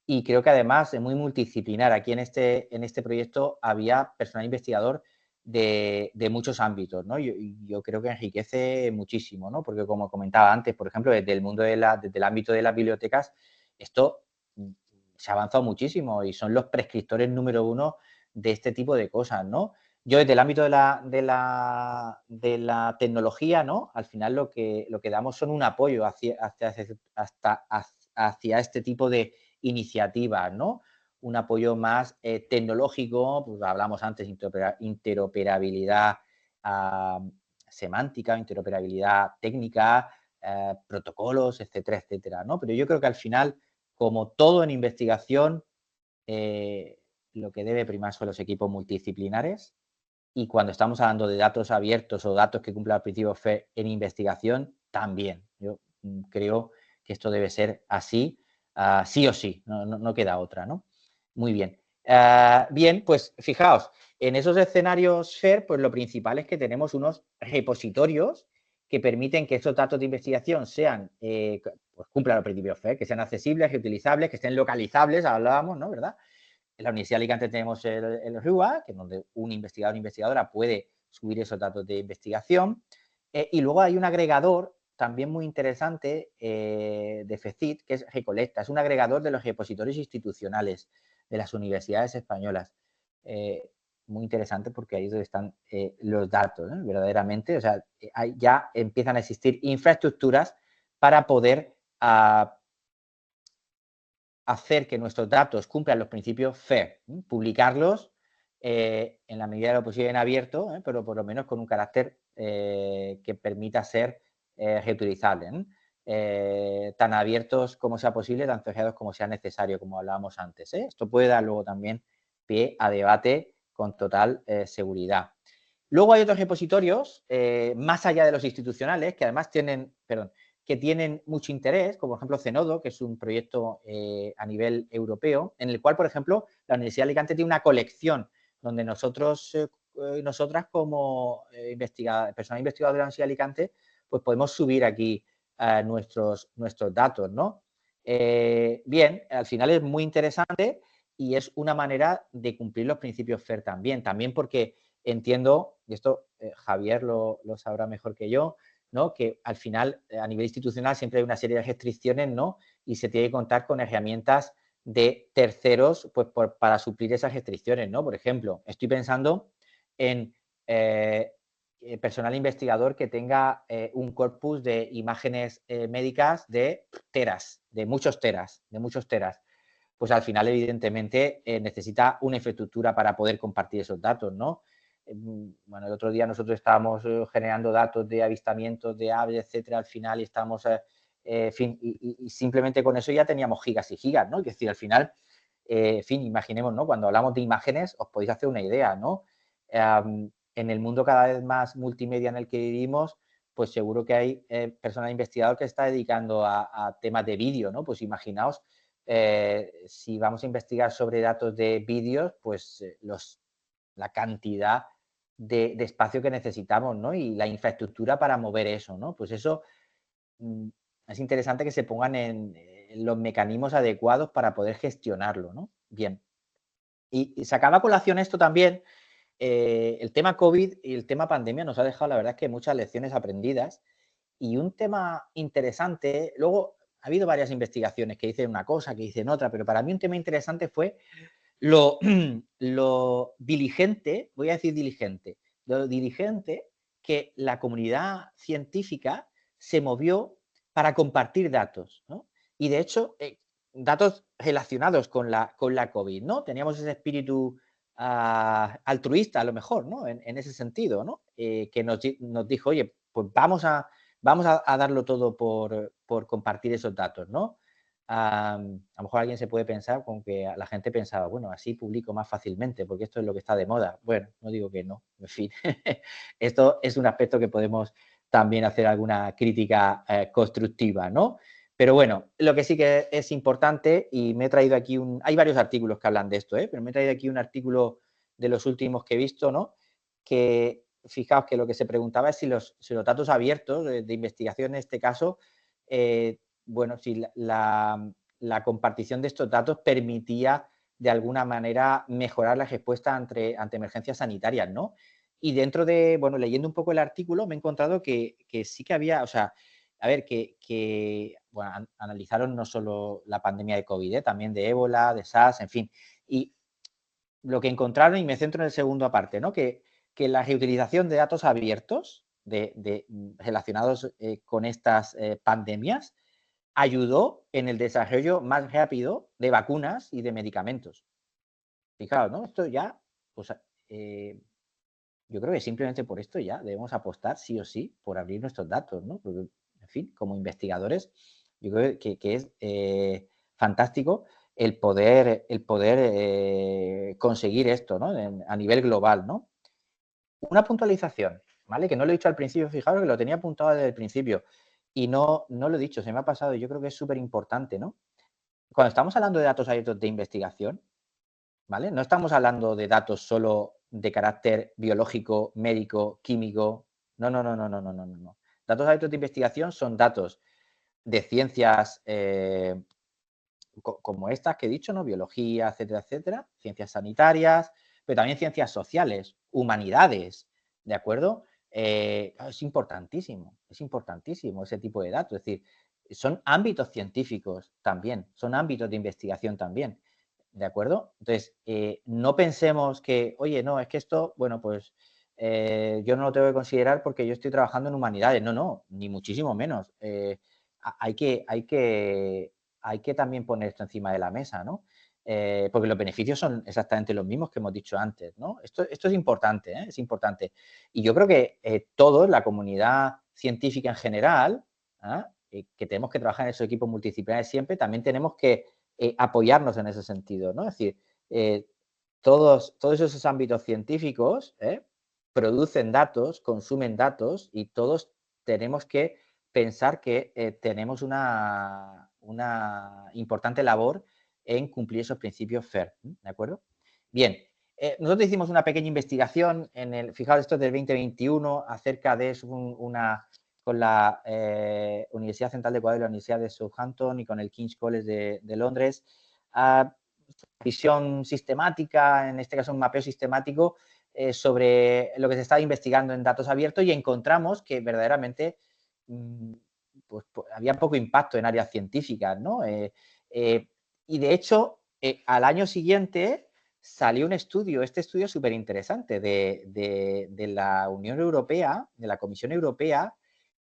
y creo que además es muy multidisciplinar. Aquí en este proyecto había personal investigador de muchos ámbitos, ¿no? Yo creo que enriquece muchísimo, ¿no? Porque como comentaba antes, por ejemplo, desde el ámbito de las bibliotecas, esto se ha avanzado muchísimo y son los prescriptores número uno de este tipo de cosas, ¿no? Yo desde el ámbito de la tecnología, ¿no? Al final lo que damos son un apoyo hacia este tipo de iniciativas, ¿no? Un apoyo más tecnológico, pues hablamos antes de interoperabilidad semántica, interoperabilidad técnica, protocolos, etcétera, etcétera, ¿no? Pero yo creo que al final, como todo en investigación, lo que debe primar son los equipos multidisciplinares. Y cuando estamos hablando de datos abiertos o datos que cumplan el principio FAIR en investigación, también. Yo creo que esto debe ser así, sí o sí, no queda otra, ¿no? Muy bien. Bien, pues fijaos, en esos escenarios FAIR, pues lo principal es que tenemos unos repositorios que permiten que estos datos de investigación sean, pues cumplan los principios FAIR, que sean accesibles, reutilizables, que estén localizables, hablábamos, ¿no? ¿Verdad? En la Universidad de Alicante tenemos el RUA, que es donde un investigador o investigadora puede subir esos datos de investigación. Y luego hay un agregador también muy interesante de FECIT, que es Recolecta. Es un agregador de los repositorios institucionales de las universidades españolas. Muy interesante porque ahí es donde están los datos, ¿no? Verdaderamente. O sea, ya empiezan a existir infraestructuras para poder hacer que nuestros datos cumplan los principios FAIR, publicarlos en la medida de lo posible en abierto, pero por lo menos con un carácter que permita ser reutilizable. Tan abiertos como sea posible, tan cerrados como sea necesario, como hablábamos antes. Esto puede dar luego también pie a debate con total seguridad. Luego hay otros repositorios, más allá de los institucionales, que además tienen mucho interés, como por ejemplo Zenodo, que es un proyecto a nivel europeo, en el cual, por ejemplo, la Universidad de Alicante tiene una colección donde nosotros nosotras como personal investigador de la Universidad de Alicante, pues podemos subir aquí nuestros datos, ¿no? Bien, al final es muy interesante y es una manera de cumplir los principios FAIR también porque entiendo, y esto Javier lo sabrá mejor que yo, ¿no? Que al final a nivel institucional siempre hay una serie de restricciones, ¿no? Y se tiene que contar con herramientas de terceros pues, para suplir esas restricciones, ¿no? Por ejemplo, estoy pensando en personal investigador que tenga un corpus de imágenes médicas de teras, de muchos teras. Pues al final, evidentemente, necesita una infraestructura para poder compartir esos datos, ¿no? Bueno, el otro día nosotros estábamos generando datos de avistamientos de aves, etcétera, al final, y estábamos, en fin, y simplemente con eso ya teníamos gigas y gigas, ¿no? Es decir, al final, en fin, imaginemos, ¿no? Cuando hablamos de imágenes, os podéis hacer una idea, ¿no? En el mundo cada vez más multimedia en el que vivimos, pues seguro que hay personal investigador que está dedicando a temas de vídeo, ¿no? Pues imaginaos si vamos a investigar sobre datos de vídeos, pues la cantidad de espacio que necesitamos, ¿no? Y la infraestructura para mover eso, ¿no? Pues eso es interesante que se pongan en los mecanismos adecuados para poder gestionarlo, ¿no? Bien. Y sacaba a colación esto también, el tema COVID y el tema pandemia nos ha dejado, la verdad, es que muchas lecciones aprendidas. Y un tema interesante, luego ha habido varias investigaciones que dicen una cosa, que dicen otra, pero para mí un tema interesante fue lo, lo diligente, voy a decir diligente, lo diligente que la comunidad científica se movió para compartir datos, ¿no? Y de hecho, datos relacionados con la COVID, ¿no? Teníamos ese espíritu altruista, a lo mejor, ¿no? En ese sentido, ¿no? Que nos dijo, oye, pues vamos a darlo todo por compartir esos datos, ¿no? A lo mejor alguien se puede pensar con que la gente pensaba, bueno, así publico más fácilmente, porque esto es lo que está de moda. Bueno, no digo que no, en fin. Esto es un aspecto que podemos también hacer alguna crítica constructiva, ¿no? Pero bueno, lo que sí que es importante, y me he traído aquí hay varios artículos que hablan de esto, pero me he traído aquí un artículo de los últimos que he visto, ¿no? Que fijaos que lo que se preguntaba es si los datos abiertos de investigación en este caso, bueno, si la compartición de estos datos permitía de alguna manera mejorar la respuesta ante emergencias sanitarias, ¿no? Y dentro de, bueno, leyendo un poco el artículo me he encontrado que sí que había, o sea, a ver, bueno, analizaron no solo la pandemia de COVID, también de ébola, de SARS, en fin. Y lo que encontraron, y me centro en el segundo aparte, ¿no? Que la reutilización de datos abiertos relacionados con estas pandemias ayudó en el desarrollo más rápido de vacunas y de medicamentos. Fijaos, ¿no? Esto ya, pues, yo creo que simplemente por esto ya debemos apostar sí o sí por abrir nuestros datos, ¿no? Porque, en fin, como investigadores, yo creo que es fantástico el poder conseguir esto, ¿no? A nivel global, ¿no? Una puntualización, ¿vale? Que no lo he dicho al principio, fijaros que lo tenía apuntado desde el principio y no lo he dicho, se me ha pasado y yo creo que es súper importante, ¿no? Cuando estamos hablando de datos abiertos de investigación, ¿vale? No estamos hablando de datos solo de carácter biológico, médico, químico. No, no, no, no, no, no, no, no. Datos abiertos de investigación son datos de ciencias como estas que he dicho, ¿no? Biología, etcétera, etcétera, ciencias sanitarias, pero también ciencias sociales, humanidades, ¿de acuerdo? Es importantísimo ese tipo de datos. Es decir, son ámbitos científicos también, son ámbitos de investigación también, ¿de acuerdo? Entonces, no pensemos que, oye, no, es que esto, bueno, pues yo no lo tengo que considerar porque yo estoy trabajando en humanidades. No, no, ni muchísimo menos. Hay que también poner esto encima de la mesa, ¿no? Porque los beneficios son exactamente los mismos que hemos dicho antes, ¿no? Esto es importante, ¿eh? Es importante. Y yo creo que todos, la comunidad científica en general, que tenemos que trabajar en esos equipos multidisciplinares siempre, también tenemos que apoyarnos en ese sentido, ¿no? Es decir, todos esos ámbitos científicos producen datos, consumen datos y todos tenemos que pensar que tenemos una importante labor en cumplir esos principios FAIR, ¿de acuerdo? Bien, nosotros hicimos una pequeña investigación fijaos, esto es del 2021, acerca de con la Universidad Central de Ecuador y la Universidad de Southampton y con el King's College de Londres. Visión sistemática, en este caso un mapeo sistemático sobre lo que se estaba investigando en datos abiertos y encontramos que verdaderamente pues, había poco impacto en áreas científicas, ¿no? Y de hecho, al año siguiente salió un estudio, este estudio es súper interesante, de la Unión Europea, de la Comisión Europea,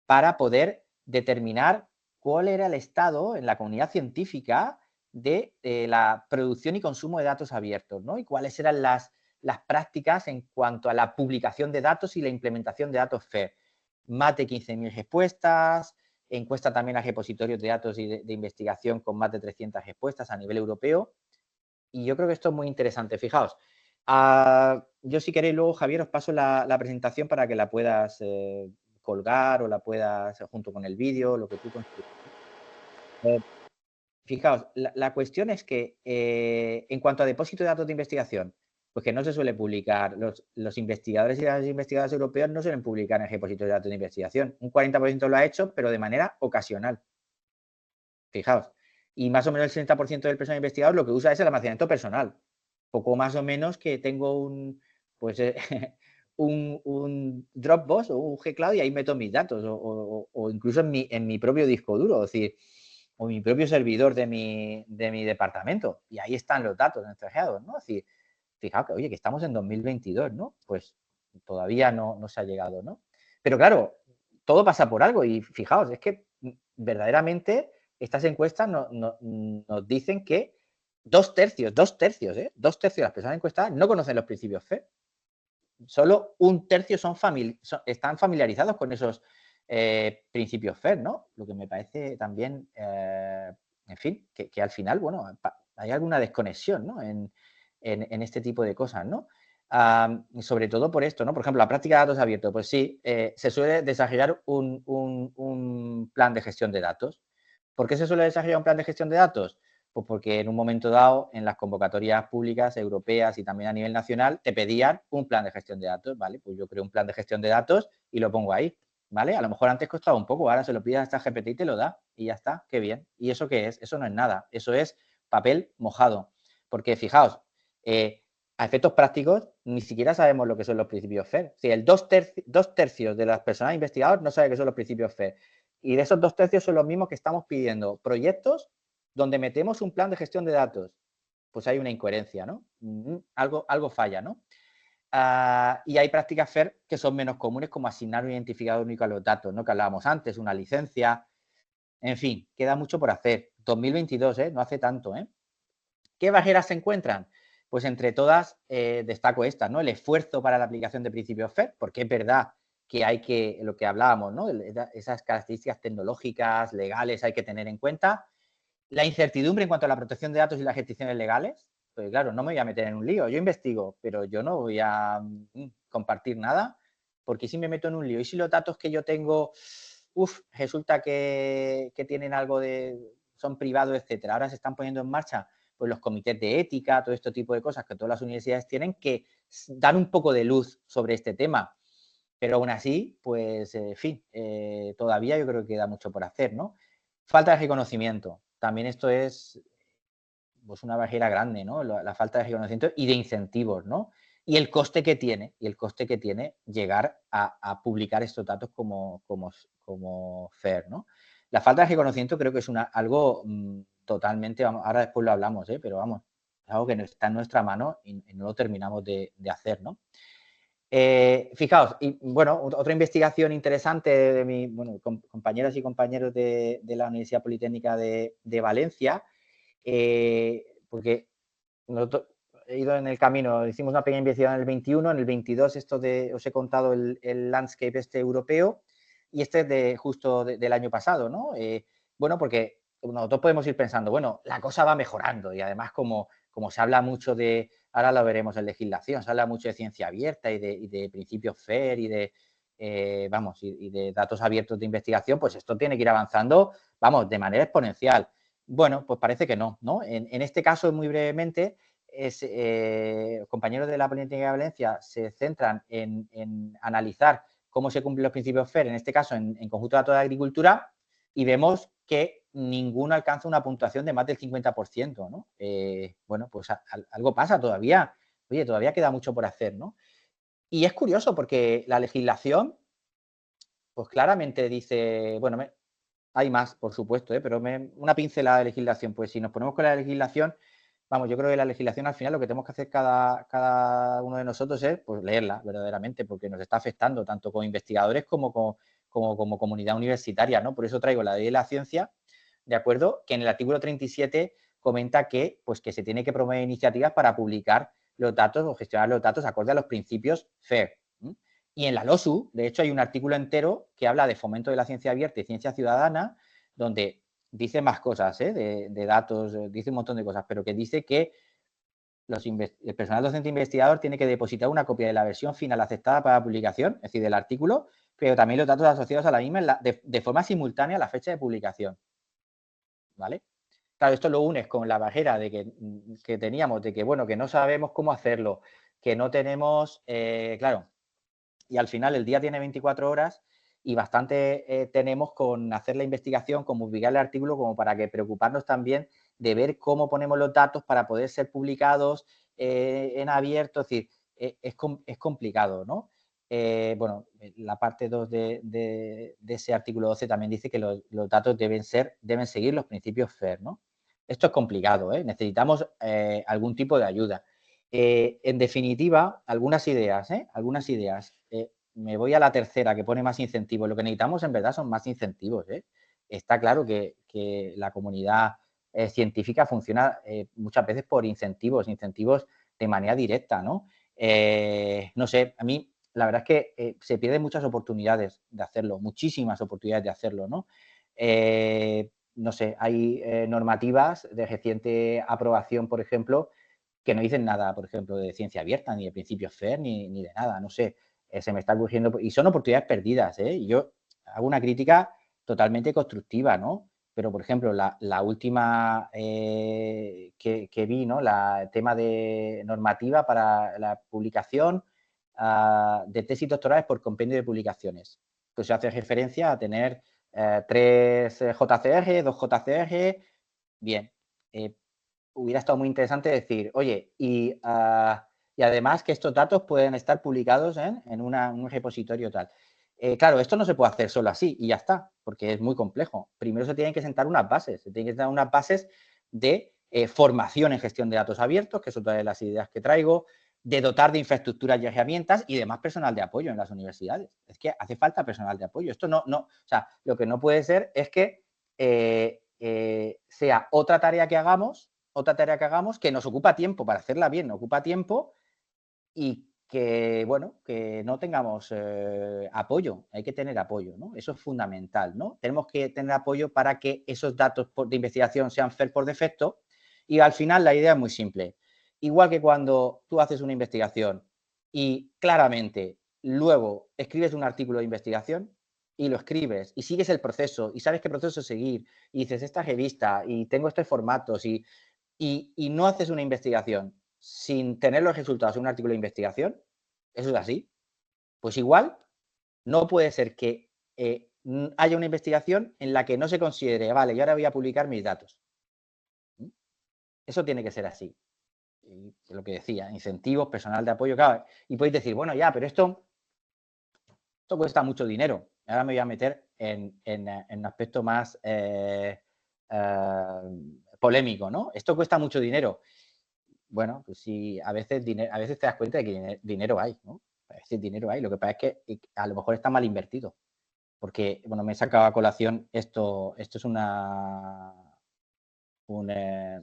para poder determinar cuál era el estado en la comunidad científica de la producción y consumo de datos abiertos, ¿no? Y cuáles eran las prácticas en cuanto a la publicación de datos y la implementación de datos FAIR. Más de 15.000 respuestas, encuesta también a repositorios de datos y de investigación con más de 300 respuestas a nivel europeo. Y yo creo que esto es muy interesante. Fijaos, yo si queréis luego, Javier, os paso la presentación para que la puedas colgar o la puedas, junto con el vídeo, lo que tú consideres. Fijaos, la cuestión es que en cuanto a depósito de datos de investigación, pues que no se suele publicar, los investigadores y las investigadoras europeos no suelen publicar en repositorios de datos de investigación. Un 40% lo ha hecho, pero de manera ocasional. Fijaos. Y más o menos el 60% del personal investigador lo que usa es el almacenamiento personal. Poco más o menos que tengo pues, un Dropbox o un Gcloud y ahí meto mis datos o incluso en mi propio disco duro, es decir, o mi propio servidor de mi departamento. Y ahí están los datos entregados, ¿no? Es decir, fijaos que, oye, que estamos en 2022, ¿no? Pues todavía no se ha llegado, ¿no? Pero claro, todo pasa por algo y fijaos, es que verdaderamente estas encuestas nos dicen que dos tercios de las personas encuestadas no conocen los principios FAIR. Solo un tercio están familiarizados con esos principios FAIR, ¿no? Lo que me parece también, en fin, que al final, bueno, hay alguna desconexión, ¿no? En este tipo de cosas, ¿no? Sobre todo por esto, ¿no? Por ejemplo, la práctica de datos abiertos, pues sí, se suele desarrollar un plan de gestión de datos. ¿Por qué se suele desarrollar un plan de gestión de datos? Pues porque en un momento dado, en las convocatorias públicas europeas y también a nivel nacional, te pedían un plan de gestión de datos, ¿vale? Pues yo creo un plan de gestión de datos y lo pongo ahí, ¿vale? A lo mejor antes costaba un poco, ahora se lo pides a esta GPT y te lo da y ya está, qué bien. ¿Y eso qué es? Eso no es nada, eso es papel mojado. Porque fijaos, a efectos prácticos, ni siquiera sabemos lo que son los principios FAIR. Si el dos tercios de las personas investigadoras no saben qué son los principios FAIR. Y de esos 2 tercios son los mismos que estamos pidiendo proyectos donde metemos un plan de gestión de datos. Pues hay una incoherencia, ¿no? Algo falla, ¿no? Y hay prácticas FAIR que son menos comunes, como asignar un identificador único a los datos, ¿no? Que hablábamos antes, una licencia. En fin, queda mucho por hacer. 2022, no hace tanto, ¿eh? ¿Qué barreras se encuentran? Pues entre todas destaco esta, ¿no? El esfuerzo para la aplicación de principios FAIR, porque es verdad que hay que, lo que hablábamos, ¿no? Esas características tecnológicas, legales, hay que tener en cuenta. La incertidumbre en cuanto a la protección de datos y las restricciones legales, pues claro, no me voy a meter en un lío. Yo investigo, pero yo no voy a compartir nada, porque si me meto en un lío y si los datos que yo tengo, resulta que tienen algo son privados, etcétera. Ahora se están poniendo en marcha pues los comités de ética, todo este tipo de cosas que todas las universidades tienen que dar un poco de luz sobre este tema. Pero aún así, pues, en fin, todavía yo creo que queda mucho por hacer, ¿no? Falta de reconocimiento. También esto es pues, una barrera grande, ¿no? La falta de reconocimiento y de incentivos, ¿no? Y el coste que tiene llegar a publicar estos datos como FAIR, ¿no? La falta de reconocimiento creo que es algo totalmente, vamos, ahora después lo hablamos, pero vamos, es algo que no está en nuestra mano y no lo terminamos de hacer, ¿no? Fijaos, y bueno, otra investigación interesante de mis compañeras y compañeros de la Universidad Politécnica de Valencia, porque nosotros he ido en el camino, hicimos una pequeña investigación en el 21, en el 22 os he contado el landscape europeo y este es justo del año pasado, ¿no? Bueno, porque nosotros podemos ir pensando, bueno, la cosa va mejorando y además como se habla mucho de, ahora lo veremos en legislación, se habla mucho de ciencia abierta y de principios FAIR y de, y de datos abiertos de investigación, pues esto tiene que ir avanzando, vamos, de manera exponencial. Bueno, pues parece que no, ¿no? En este caso, muy brevemente, compañeros de la Politécnica de Valencia se centran en analizar cómo se cumplen los principios FAIR, en este caso en conjunto de datos de agricultura, y vemos que ninguno alcanza una puntuación de más del 50%, ¿no? Bueno, pues algo pasa todavía. Oye, todavía queda mucho por hacer, ¿no? Y es curioso porque la legislación, pues claramente dice, bueno, hay más, por supuesto, pero una pincelada de legislación. Pues si nos ponemos con la legislación, vamos, yo creo que la legislación al final lo que tenemos que hacer cada uno de nosotros es pues, leerla verdaderamente, porque nos está afectando tanto como investigadores como comunidad universitaria, ¿no? Por eso traigo la ley de la ciencia, ¿de acuerdo? Que en el artículo 37 comenta que, pues, que se tiene que promover iniciativas para publicar los datos o gestionar los datos acorde a los principios FAIR. Y en la LOSU, de hecho, hay un artículo entero que habla de fomento de la ciencia abierta y ciencia ciudadana, donde dice más cosas, de datos, dice un montón de cosas, pero que dice que el personal docente investigador tiene que depositar una copia de la versión final aceptada para publicación, es decir, del artículo, pero también los datos asociados a la misma de forma simultánea a la fecha de publicación. ¿Vale? Claro, esto lo unes con la barrera de que teníamos, de que, bueno, que no sabemos cómo hacerlo, que no tenemos, claro, y al final el día tiene 24 horas y bastante tenemos con hacer la investigación, con publicar el artículo, como para que preocuparnos también de ver cómo ponemos los datos para poder ser publicados en abierto. Es decir, es complicado, ¿no? Bueno, la parte 2 de ese artículo 12 también dice que los datos deben seguir los principios FAIR, ¿no? Esto es complicado, ¿eh? Necesitamos algún tipo de ayuda. En definitiva, algunas ideas, algunas ideas. Me voy a la tercera, que pone más incentivos. Lo que necesitamos, en verdad, son más incentivos. Está claro que la comunidad científica funciona muchas veces por incentivos de manera directa, ¿no? No sé, a mí la verdad es que se pierden muchas oportunidades de hacerlo, muchísimas oportunidades de hacerlo, ¿no? No sé, hay normativas de reciente aprobación, por ejemplo, que no dicen nada, por ejemplo, de ciencia abierta, ni de principios FAIR, ni de nada, no sé, se me está ocurriendo, y son oportunidades perdidas, y yo hago una crítica totalmente constructiva, ¿no? Pero, por ejemplo, la última que vi, ¿no? El tema de normativa para la publicación de tesis doctorales por compendio de publicaciones. Pues se hace referencia a tener 3 JCR, 2 JCR, bien, hubiera estado muy interesante decir, oye, y además que estos datos pueden estar publicados en un repositorio tal. Claro, esto no se puede hacer solo así y ya está, porque es muy complejo. Primero se tienen que sentar unas bases, de formación en gestión de datos abiertos, que es otra de las ideas que traigo, de dotar de infraestructuras y herramientas y demás personal de apoyo en las universidades. Es que hace falta personal de apoyo. Esto o sea, lo que no puede ser es que sea otra tarea que hagamos que nos ocupa tiempo para hacerla bien, nos ocupa tiempo y que, bueno, que no tengamos apoyo, hay que tener apoyo, ¿no? Eso es fundamental, ¿no? Tenemos que tener apoyo para que esos datos de investigación sean FAIR por defecto y al final la idea es muy simple. Igual que cuando tú haces una investigación y claramente luego escribes un artículo de investigación y lo escribes y sigues el proceso y sabes qué proceso seguir y dices esta revista y tengo estos formatos y no haces una investigación sin tener los resultados de un artículo de investigación, eso es así, pues igual no puede ser que haya una investigación en la que no se considere, vale, yo ahora voy a publicar mis datos. Eso tiene que ser así. Y lo que decía, incentivos, personal de apoyo, claro. Y podéis decir, bueno, ya, pero esto cuesta mucho dinero. Ahora me voy a meter en un aspecto más polémico, ¿no? Esto cuesta mucho dinero. Bueno, pues sí, a veces te das cuenta de que dinero hay, ¿no? A veces dinero hay, lo que pasa es que a lo mejor está mal invertido. Porque, bueno, me he sacado a colación esto es de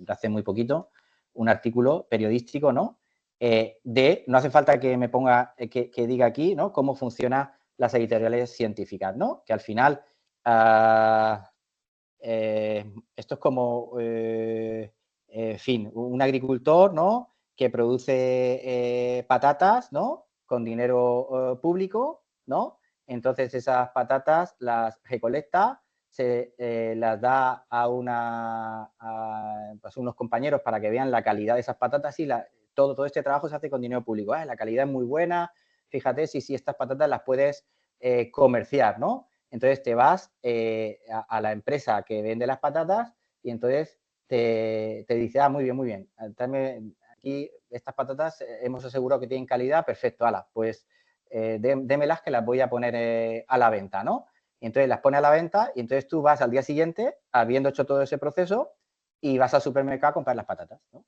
hace muy poquito, un artículo periodístico, ¿no? No hace falta que me ponga, que diga aquí, ¿no? Cómo funcionan las editoriales científicas, ¿no? Que al final, esto es como, en fin, un agricultor, ¿no? Que produce patatas, ¿no? Con dinero público, ¿no? Entonces esas patatas las recolecta, se las da a pues unos compañeros para que vean la calidad de esas patatas y todo este trabajo se hace con dinero público. La calidad es muy buena, fíjate si estas patatas las puedes comerciar, ¿no? Entonces te vas a la empresa que vende las patatas y entonces te dice, muy bien, aquí estas patatas hemos asegurado que tienen calidad, perfecto, ala, pues démelas que las voy a poner a la venta, ¿no? Y entonces las pone a la venta y entonces tú vas al día siguiente, habiendo hecho todo ese proceso, y vas al supermercado a comprar las patatas, ¿no?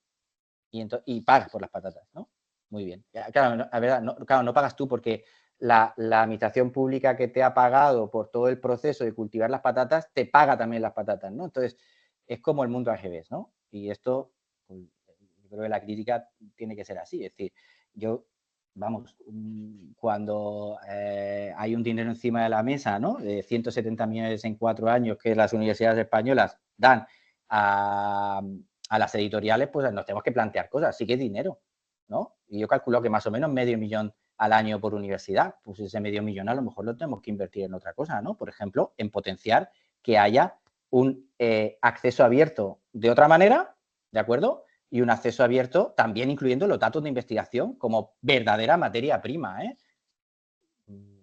Y pagas por las patatas, ¿no? Muy bien. Claro, a ver, no pagas tú porque la administración pública que te ha pagado por todo el proceso de cultivar las patatas, te paga también las patatas, ¿no? Entonces, es como el mundo al revés, ¿no? Y esto, pues, yo creo que la crítica tiene que ser así. Es decir, cuando hay un dinero encima de la mesa, ¿no? De 170 millones en 4 años que las universidades españolas dan a las editoriales, pues nos tenemos que plantear cosas. Sí que es dinero, ¿no? Y yo calculo que más o menos $500.000 al año por universidad. Pues ese $500.000 a lo mejor lo tenemos que invertir en otra cosa, ¿no? Por ejemplo, en potenciar que haya un acceso abierto de otra manera, ¿de acuerdo? Y un acceso abierto también incluyendo los datos de investigación como verdadera materia prima, ¿eh?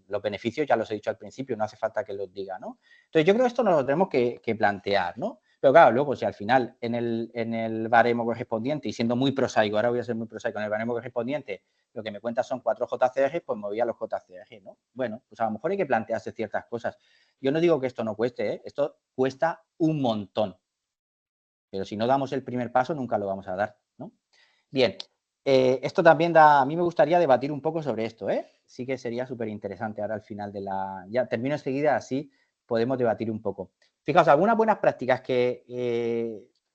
Los beneficios ya los he dicho al principio, no hace falta que los diga, ¿no? Entonces, yo creo que esto nos lo tenemos que plantear, ¿no? Pero claro, luego si al final en el baremo correspondiente, y siendo muy prosaico, ahora voy a ser muy prosaico, en el baremo correspondiente lo que me cuenta son 4 JCR, pues me voy a los JCR, ¿no? Bueno, pues a lo mejor hay que plantearse ciertas cosas. Yo no digo que esto no cueste, ¿eh? Esto cuesta un montón. Pero si no damos el primer paso, nunca lo vamos a dar, ¿no? Bien, esto también a mí me gustaría debatir un poco sobre esto, ¿eh? Sí que sería súper interesante ahora al final de ya termino enseguida, así podemos debatir un poco. Fijaos, algunas buenas prácticas que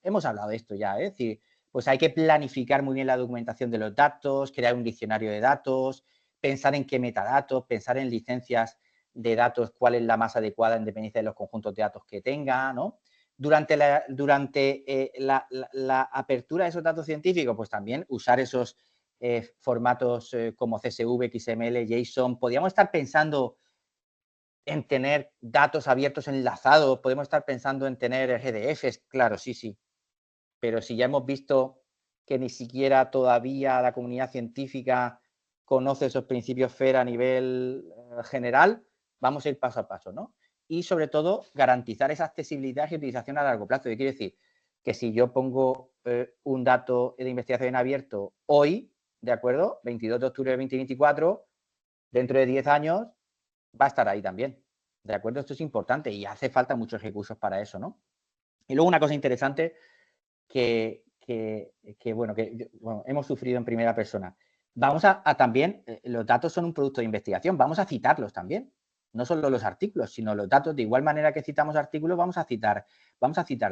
hemos hablado de esto ya, es decir, pues hay que planificar muy bien la documentación de los datos, crear un diccionario de datos, pensar en qué metadatos, pensar en licencias de datos, cuál es la más adecuada en dependencia de los conjuntos de datos que tenga, ¿no? Durante la apertura de esos datos científicos, pues también usar esos formatos como CSV, XML, JSON. Podríamos estar pensando en tener datos abiertos enlazados, podemos estar pensando en tener GDFs, claro, sí. Pero si ya hemos visto que ni siquiera todavía la comunidad científica conoce esos principios FAIR a nivel general, vamos a ir paso a paso, ¿no? Y sobre todo garantizar esa accesibilidad y utilización a largo plazo. ¿Qué quiere decir? Que si yo pongo un dato de investigación en abierto hoy, ¿de acuerdo? 22 de octubre de 2024, dentro de 10 años va a estar ahí también, ¿de acuerdo? Esto es importante y hace falta muchos recursos para eso, ¿no? Y luego una cosa interesante que hemos sufrido en primera persona. Vamos a también, los datos son un producto de investigación, vamos a citarlos también. No solo los artículos, sino los datos. De igual manera que citamos artículos, vamos a citar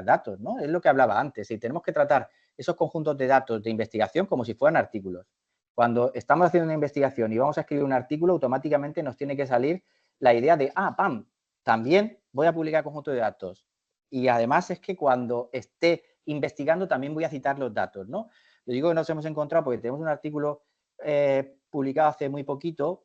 datos, ¿no? Es lo que hablaba antes. Y tenemos que tratar esos conjuntos de datos de investigación como si fueran artículos. Cuando estamos haciendo una investigación y vamos a escribir un artículo, automáticamente nos tiene que salir la idea de, ¡pam! También voy a publicar conjunto de datos. Y además es que cuando esté investigando también voy a citar los datos, ¿no? Yo digo que nos hemos encontrado porque tenemos un artículo publicado hace muy poquito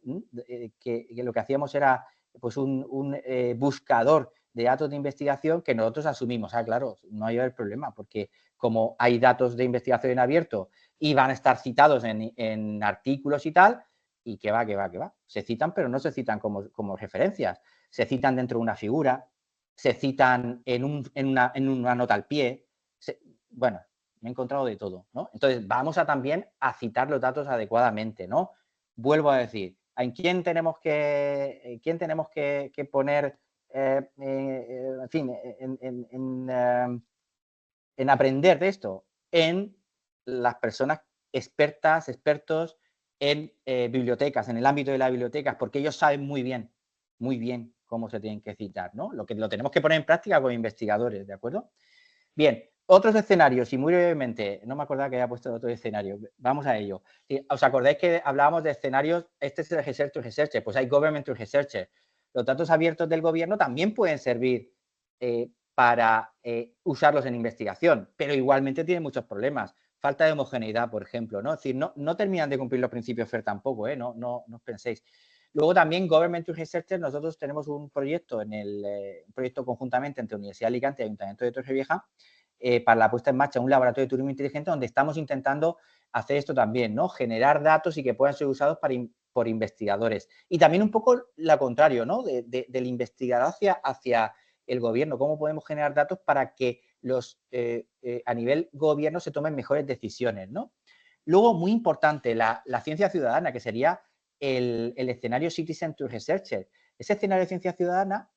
que lo que hacíamos era pues un buscador de datos de investigación que nosotros asumimos. Claro, no hay problema porque como hay datos de investigación en abierto y van a estar citados en artículos y tal, y que va. Se citan, pero no se citan como referencias. Se citan dentro de una figura, se citan en una nota al pie. Bueno, me he encontrado de todo, ¿no? Entonces, vamos también a citar los datos adecuadamente, ¿no? Vuelvo a decir, ¿en quién tenemos que poner, en fin, en aprender de esto? En las personas expertos en bibliotecas, en el ámbito de las bibliotecas, porque ellos saben muy bien cómo se tienen que citar, ¿no? Lo tenemos que poner en práctica con investigadores, ¿de acuerdo? Bien, otros escenarios, y muy brevemente, no me acordaba que había puesto otro escenario, vamos a ello. ¿Os acordáis que hablábamos de escenarios? Este es el Research to Research, pues hay Government to Research. Los datos abiertos del gobierno también pueden servir para usarlos en investigación, pero igualmente tienen muchos problemas. Falta de homogeneidad, por ejemplo, ¿no? Es decir, no terminan de cumplir los principios FAIR tampoco, no os penséis. Luego también Government to Researchers, nosotros tenemos un proyecto un proyecto conjuntamente entre Universidad de Alicante y Ayuntamiento de Torrevieja para la puesta en marcha de un laboratorio de turismo inteligente donde estamos intentando hacer esto también, ¿no? Generar datos y que puedan ser usados por investigadores. Y también un poco lo contrario, ¿no? Del investigador hacia el gobierno. ¿Cómo podemos generar datos para que a nivel gobierno se tomen mejores decisiones, ¿no? Luego, muy importante, la ciencia ciudadana, que sería el escenario Citizen to Researcher. Ese escenario de ciencia ciudadana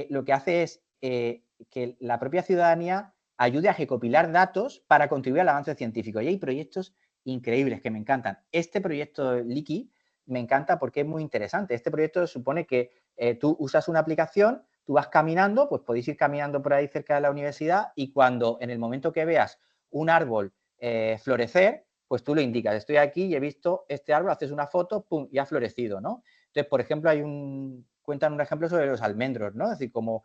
lo que hace es que la propia ciudadanía ayude a recopilar datos para contribuir al avance científico. Y hay proyectos increíbles que me encantan. Este proyecto Liki me encanta porque es muy interesante. Este proyecto supone que tú usas una aplicación, tú vas caminando, pues podéis ir caminando por ahí cerca de la universidad y cuando en el momento que veas un árbol florecer, pues tú lo indicas, estoy aquí y he visto este árbol, haces una foto, pum, y ha florecido, ¿no? Entonces, por ejemplo, cuentan un ejemplo sobre los almendros, ¿no? Es decir, como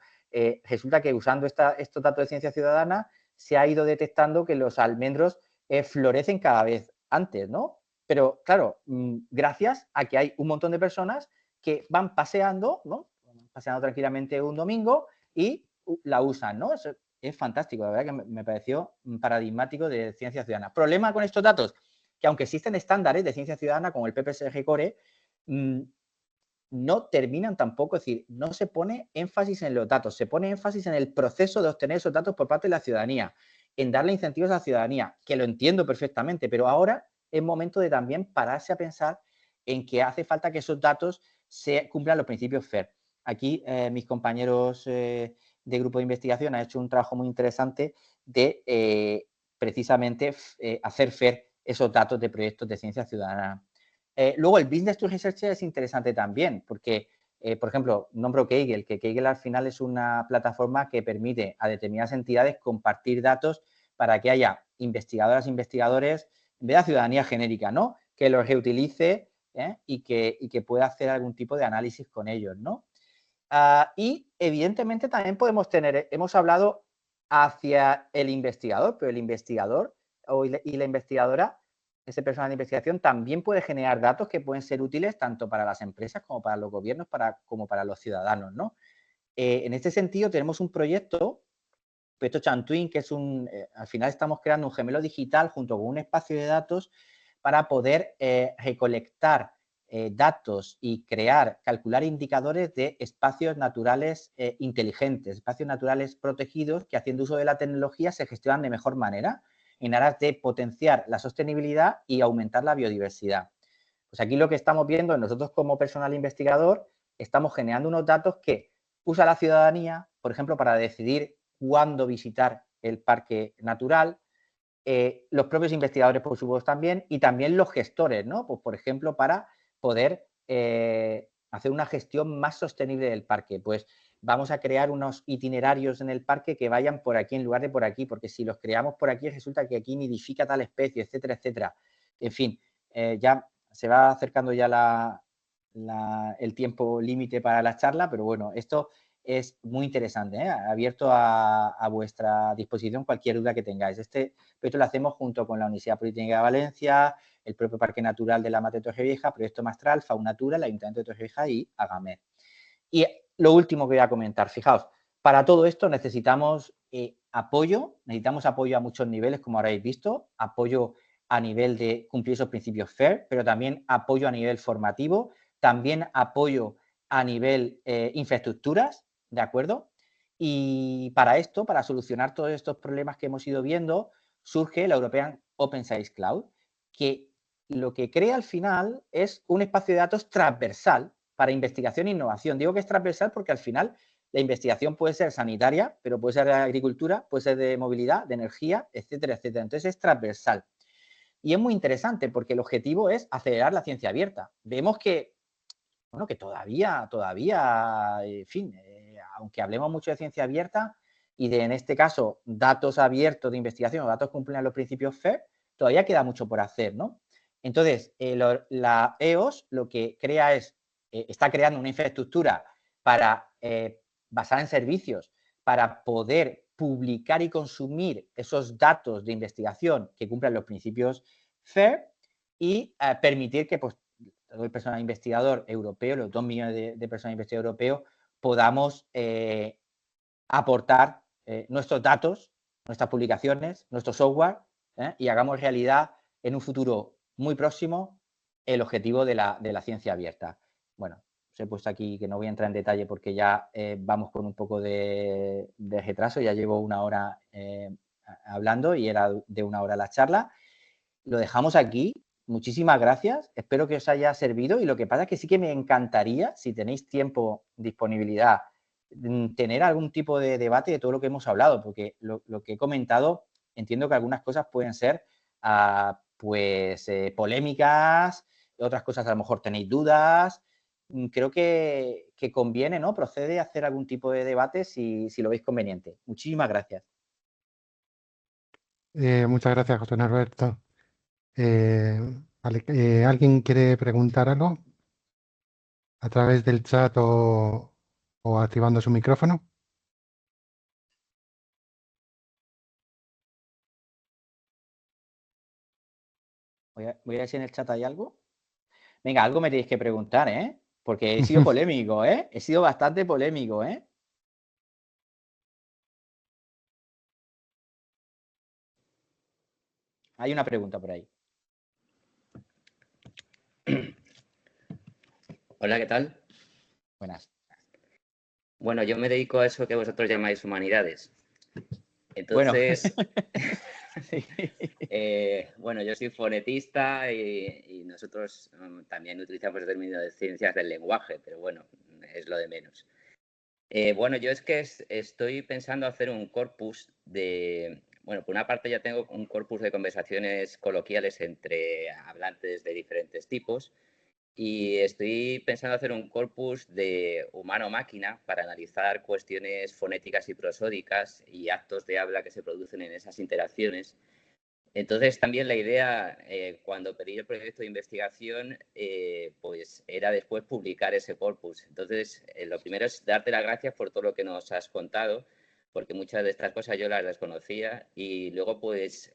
resulta que usando estos datos de ciencia ciudadana se ha ido detectando que los almendros florecen cada vez antes, ¿no? Pero, claro, gracias a que hay un montón de personas que van paseando, ¿no? Paseando tranquilamente un domingo y la usan, ¿no? Eso es fantástico, la verdad que me pareció paradigmático de ciencia ciudadana. ¿Problema con estos datos? Que aunque existen estándares de ciencia ciudadana como el PPSG Core, no terminan tampoco, es decir, no se pone énfasis en los datos, se pone énfasis en el proceso de obtener esos datos por parte de la ciudadanía, en darle incentivos a la ciudadanía, que lo entiendo perfectamente, pero ahora es momento de también pararse a pensar en que hace falta que esos datos se cumplan los principios FAIR. Aquí mis compañeros de grupo de investigación han hecho un trabajo muy interesante de precisamente hacer FAIR esos datos de proyectos de ciencia ciudadana. Luego, el Business to Research es interesante también, porque, por ejemplo, nombro Kaggle, que Kaggle al final es una plataforma que permite a determinadas entidades compartir datos para que haya investigadoras e investigadores, en vez de ciudadanía genérica, ¿no? Que los reutilice y que pueda hacer algún tipo de análisis con ellos, ¿no? Y, evidentemente, también hemos hablado hacia el investigador, pero el investigador y la investigadora, ese personal de investigación, también puede generar datos que pueden ser útiles tanto para las empresas como para los gobiernos, como para los ciudadanos, ¿no? En este sentido, tenemos un proyecto Chantwin, que es al final estamos creando un gemelo digital junto con un espacio de datos para poder recolectar datos y calcular indicadores de espacios naturales inteligentes, espacios naturales protegidos que haciendo uso de la tecnología se gestionan de mejor manera en aras de potenciar la sostenibilidad y aumentar la biodiversidad. Pues aquí lo que estamos viendo, nosotros como personal investigador, estamos generando unos datos que usa la ciudadanía, por ejemplo, para decidir cuándo visitar el parque natural, los propios investigadores, por supuesto, también, y también los gestores, ¿no? Pues, por ejemplo, para poder hacer una gestión más sostenible del parque. Pues vamos a crear unos itinerarios en el parque que vayan por aquí en lugar de por aquí, porque si los creamos por aquí resulta que aquí nidifica tal especie, etcétera, etcétera. En fin, ya se va acercando ya el tiempo límite para la charla, pero bueno, esto es muy interesante, ¿eh? Abierto a vuestra disposición cualquier duda que tengáis. Este proyecto lo hacemos junto con la Universidad Politécnica de Valencia, el propio Parque Natural de la Mata de Torrevieja, Proyecto Mastral, Faunatura, el Ayuntamiento de Torrevieja y Agamed. Y lo último que voy a comentar, fijaos, para todo esto necesitamos apoyo a muchos niveles, como habréis visto, apoyo a nivel de cumplir esos principios FAIR, pero también apoyo a nivel formativo, también apoyo a nivel infraestructuras, ¿de acuerdo? Y para esto, para solucionar todos estos problemas que hemos ido viendo, surge la European Open Science Cloud, que lo que crea al final es un espacio de datos transversal para investigación e innovación. Digo que es transversal porque al final la investigación puede ser sanitaria, pero puede ser de agricultura, puede ser de movilidad, de energía, etcétera, etcétera. Entonces es transversal. Y es muy interesante porque el objetivo es acelerar la ciencia abierta. Vemos que, bueno, que todavía, en fin, aunque hablemos mucho de ciencia abierta y de, en este caso, datos abiertos de investigación o datos que cumplen los principios FAIR, todavía queda mucho por hacer, ¿no? Entonces, la EOS lo que crea está creando una infraestructura basada en servicios para poder publicar y consumir esos datos de investigación que cumplan los principios FAIR y permitir que pues, el personal investigador europeo, los 2 millones de personal investigador europeo, podamos aportar nuestros datos, nuestras publicaciones, nuestro software, y hagamos realidad en un futuro muy próximo el objetivo de la ciencia abierta. Bueno, os he puesto aquí que no voy a entrar en detalle porque ya vamos con un poco de retraso, ya llevo 1 hora hablando y era de 1 hora la charla. Lo dejamos aquí. Muchísimas gracias. Espero que os haya servido y lo que pasa es que sí que me encantaría, si tenéis tiempo, disponibilidad, tener algún tipo de debate de todo lo que hemos hablado, porque lo que he comentado, entiendo que algunas cosas pueden ser pues polémicas, otras cosas a lo mejor tenéis dudas. Creo que conviene, ¿no? Procede a hacer algún tipo de debate si lo veis conveniente. Muchísimas gracias. Muchas gracias, José Norberto. Vale, ¿alguien quiere preguntar algo a través del chat o activando su micrófono? Voy a ver si en el chat hay algo. Venga, algo me tenéis que preguntar, ¿eh? Porque he sido polémico, ¿eh? He sido bastante polémico, ¿eh? Hay una pregunta por ahí. Hola, ¿qué tal? Buenas. Bueno, yo me dedico a eso que vosotros llamáis humanidades. Entonces, bueno, yo soy fonetista y nosotros también utilizamos el término de ciencias del lenguaje, pero bueno, es lo de menos. Bueno, yo es que estoy pensando hacer un corpus de... Bueno, por una parte ya tengo un corpus de conversaciones coloquiales entre hablantes de diferentes tipos y estoy pensando hacer un corpus de humano-máquina para analizar cuestiones fonéticas y prosódicas y actos de habla que se producen en esas interacciones. Entonces, también la idea, cuando pedí el proyecto de investigación, pues era después publicar ese corpus. Entonces, lo primero es darte las gracias por todo lo que nos has contado, porque muchas de estas cosas yo las desconocía, y luego, pues,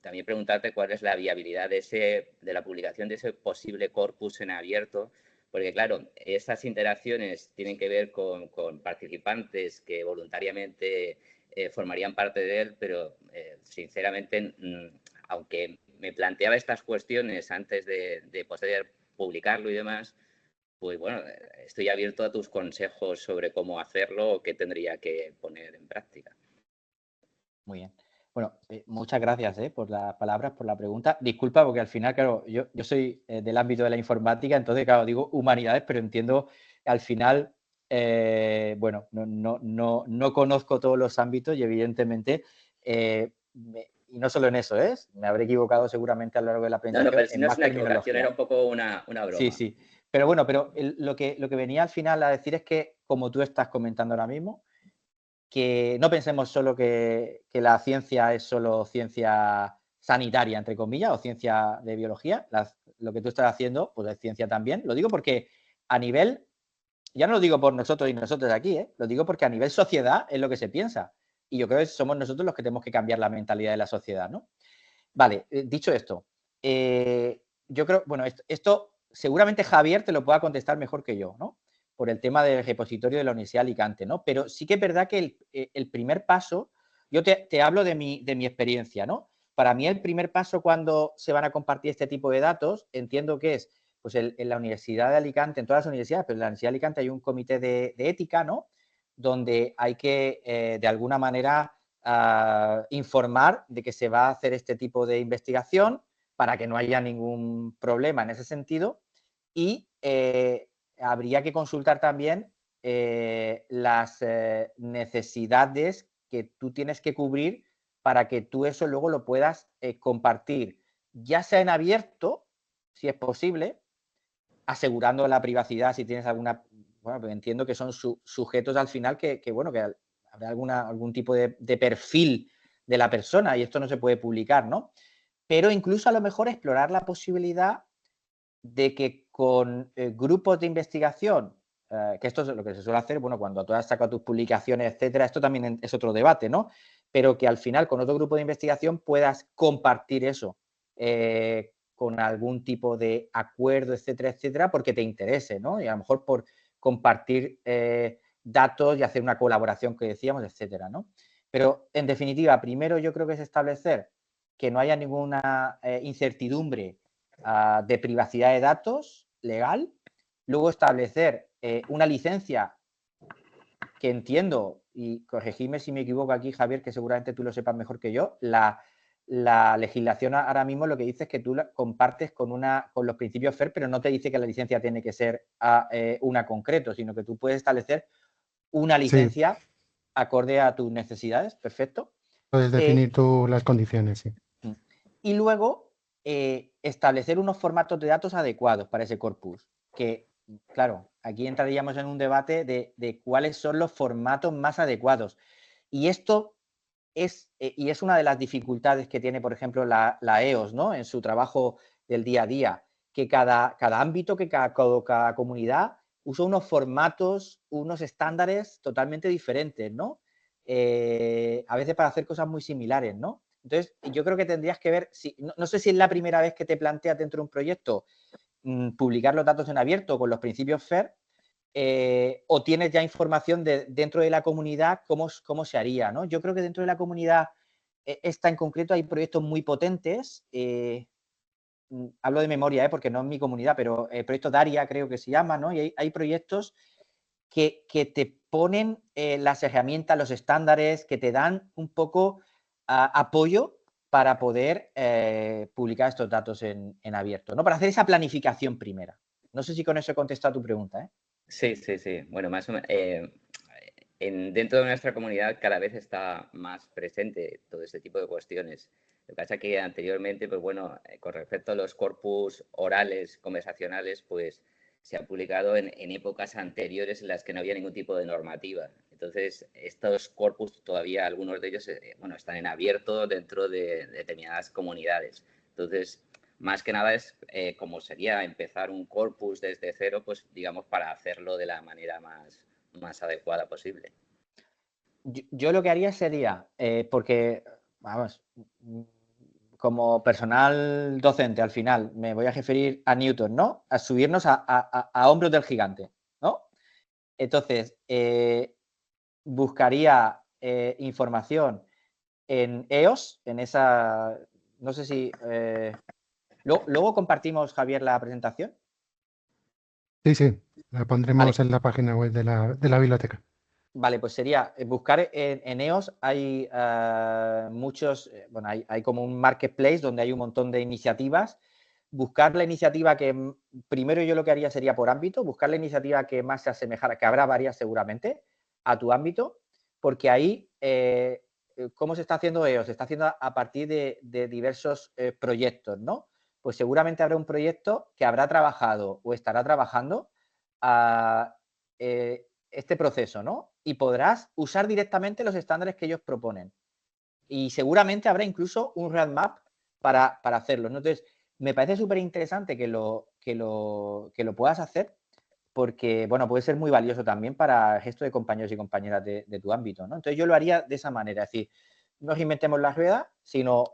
también preguntarte cuál es la viabilidad de la publicación de ese posible corpus en abierto, porque, claro, esas interacciones tienen que ver con participantes que voluntariamente formarían parte de él, pero sinceramente, aunque me planteaba estas cuestiones antes de poder publicarlo y demás, pues bueno, estoy abierto a tus consejos sobre cómo hacerlo o qué tendría que poner en práctica. Muy bien. Bueno, muchas gracias por las palabras, por la pregunta. Disculpa porque al final, claro, yo soy del ámbito de la informática, entonces, claro, digo humanidades, pero entiendo al final, bueno, no conozco todos los ámbitos y evidentemente, y no solo en eso, me habré equivocado seguramente a lo largo de la presentación. No, pero si no es una equivocación, era un poco una broma. Sí, sí. Pero bueno, lo que venía al final a decir es que, como tú estás comentando ahora mismo, que no pensemos solo que la ciencia es solo ciencia sanitaria, entre comillas, o ciencia de biología. Lo que tú estás haciendo, pues es ciencia también. Lo digo porque a nivel, ya no lo digo por nosotros y nosotros aquí, lo digo porque a nivel sociedad es lo que se piensa. Y yo creo que somos nosotros los que tenemos que cambiar la mentalidad de la sociedad, ¿no? Vale, dicho esto, yo creo, bueno, esto seguramente Javier te lo pueda contestar mejor que yo, ¿no? Por el tema del repositorio de la Universidad de Alicante, ¿no? Pero sí que es verdad que el primer paso, yo te hablo de mi experiencia, ¿no? Para mí el primer paso cuando se van a compartir este tipo de datos, entiendo que es, pues en la Universidad de Alicante, en todas las universidades, pero en la Universidad de Alicante hay un comité de ética, ¿no? Donde hay que, de alguna manera, informar de que se va a hacer este tipo de investigación para que no haya ningún problema en ese sentido y habría que consultar también las necesidades que tú tienes que cubrir para que tú eso luego lo puedas compartir, ya sea en abierto, si es posible, asegurando la privacidad si tienes alguna, bueno, pues entiendo que son sujetos al final que bueno, que habrá algún tipo de perfil de la persona y esto no se puede publicar, ¿no? Pero incluso a lo mejor explorar la posibilidad de que con grupos de investigación, que esto es lo que se suele hacer, bueno, cuando tú has sacado tus publicaciones, etcétera, esto también es otro debate, ¿no? Pero que al final con otro grupo de investigación puedas compartir eso con algún tipo de acuerdo, etcétera, etcétera, porque te interese, ¿no? Y a lo mejor por compartir datos y hacer una colaboración que decíamos, etcétera, ¿no? Pero, en definitiva, primero yo creo que es establecer que no haya ninguna incertidumbre de privacidad de datos legal. Luego establecer una licencia que entiendo, y corregidme si me equivoco aquí, Javier, que seguramente tú lo sepas mejor que yo, la legislación ahora mismo lo que dice es que tú compartes con los principios FAIR, pero no te dice que la licencia tiene que ser una concreto, sino que tú puedes establecer una licencia acorde a tus necesidades. Perfecto. Puedes definir tú las condiciones, sí. Y luego establecer unos formatos de datos adecuados para ese corpus, que, claro, aquí entraríamos en un debate de cuáles son los formatos más adecuados. Y esto es una de las dificultades que tiene, por ejemplo, la EOS, ¿no? En su trabajo del día a día, que cada ámbito, que cada comunidad usa unos formatos, unos estándares totalmente diferentes, ¿no? A veces para hacer cosas muy similares, ¿no? Entonces, yo creo que tendrías que ver, no sé si es la primera vez que te planteas dentro de un proyecto publicar los datos en abierto con los principios FAIR, o tienes ya información dentro de la comunidad cómo se haría, ¿no? Yo creo que dentro de la comunidad esta en concreto hay proyectos muy potentes, hablo de memoria porque no es mi comunidad, pero el proyecto Daria creo que se llama, ¿no? Y hay proyectos que te ponen las herramientas, los estándares, que te dan un poco apoyo para poder publicar estos datos en abierto, ¿no? Para hacer esa planificación primera. No sé si con eso he contestado a tu pregunta, ¿eh? Sí. Bueno, más o menos, dentro de nuestra comunidad cada vez está más presente todo este tipo de cuestiones. Lo que pasa es que anteriormente, pues bueno, con respecto a los corpus orales, conversacionales, pues se ha publicado en épocas anteriores en las que no había ningún tipo de normativa. Entonces, estos corpus todavía, algunos de ellos, bueno, están en abierto dentro de determinadas comunidades. Entonces, más que nada es como sería empezar un corpus desde cero, pues digamos, para hacerlo de la manera más adecuada posible. Yo lo que haría sería, porque, vamos, como personal docente al final me voy a referir a Newton, ¿no? A subirnos a hombros del gigante, ¿no? Entonces, buscaría información en EOS, en esa, no sé si... luego compartimos, Javier, la presentación. Sí, la pondremos en la página web de la biblioteca. Vale, pues sería buscar en EOS, hay muchos, bueno, hay como un marketplace donde hay un montón de iniciativas. Buscar la iniciativa que, primero yo lo que haría sería por ámbito, buscar la iniciativa que más se asemejara, que habrá varias seguramente, a tu ámbito, porque ahí, ¿cómo se está haciendo EOS? Se está haciendo a partir de diversos proyectos, ¿no? Pues seguramente habrá un proyecto que habrá trabajado o estará trabajando a este proceso, ¿no? Y podrás usar directamente los estándares que ellos proponen. Y seguramente habrá incluso un roadmap para hacerlo, ¿no? Entonces, me parece súper interesante que lo puedas hacer porque, bueno, puede ser muy valioso también para el gesto de compañeros y compañeras de tu ámbito, ¿no? Entonces, yo lo haría de esa manera, es decir, no nos inventemos la rueda, sino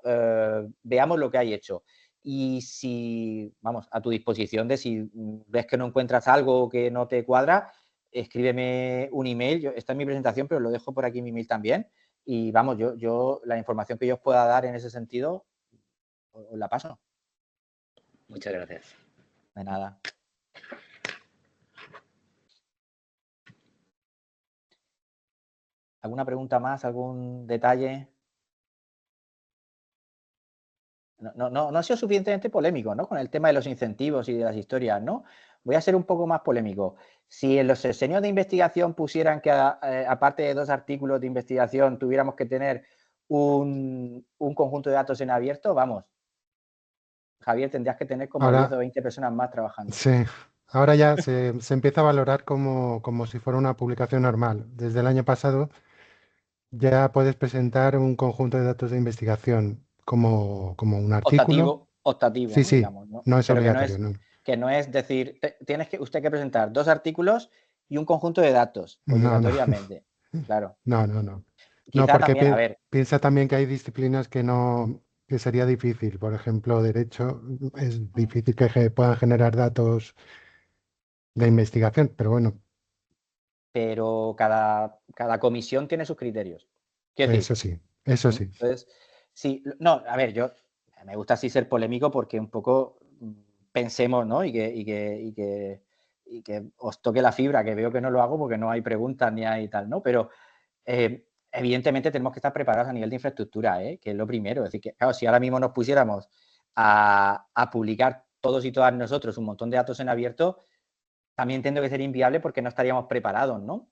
veamos lo que hay hecho. Y si, vamos, a tu disposición de si ves que no encuentras algo que no te cuadra, escríbeme un email. Esta es mi presentación, pero lo dejo por aquí mi email también. Y vamos, yo la información que yo os pueda dar en ese sentido, os la paso. Muchas gracias. De nada. ¿Alguna pregunta más? ¿Algún detalle? No ha sido suficientemente polémico, ¿no? Con el tema de los incentivos y de las historias, ¿no? Voy a ser un poco más polémico. Si en los diseños de investigación pusieran que, aparte de 2 artículos de investigación, tuviéramos que tener un conjunto de datos en abierto, vamos, Javier, tendrías que tener como 10 o 20 personas más trabajando. Sí, ahora ya se empieza a valorar como si fuera una publicación normal. Desde el año pasado ya puedes presentar un conjunto de datos de investigación como un artículo. Optativo, Sí, ¿no? sí, Digamos, ¿no? no es Pero obligatorio, no. que no es decir, usted que presentar 2 artículos y un conjunto de datos, obligatoriamente. Claro. No, Quizá porque también, a ver. piensa también que hay disciplinas que no que sería difícil. Por ejemplo, derecho, es difícil que puedan generar datos de investigación, pero bueno, Pero cada comisión tiene sus criterios. Quiero decir, eso sí, eso sí. entonces, sí, no, a ver, yo me gusta así ser polémico porque un poco pensemos, ¿no? Y que os toque la fibra, que veo que no lo hago porque no hay preguntas ni hay tal, ¿no? Pero evidentemente tenemos que estar preparados a nivel de infraestructura, ¿eh? Que es lo primero. Es decir, que claro, si ahora mismo nos pusiéramos a publicar todos y todas nosotros un montón de datos en abierto, también entiendo que sería inviable porque no estaríamos preparados, ¿no?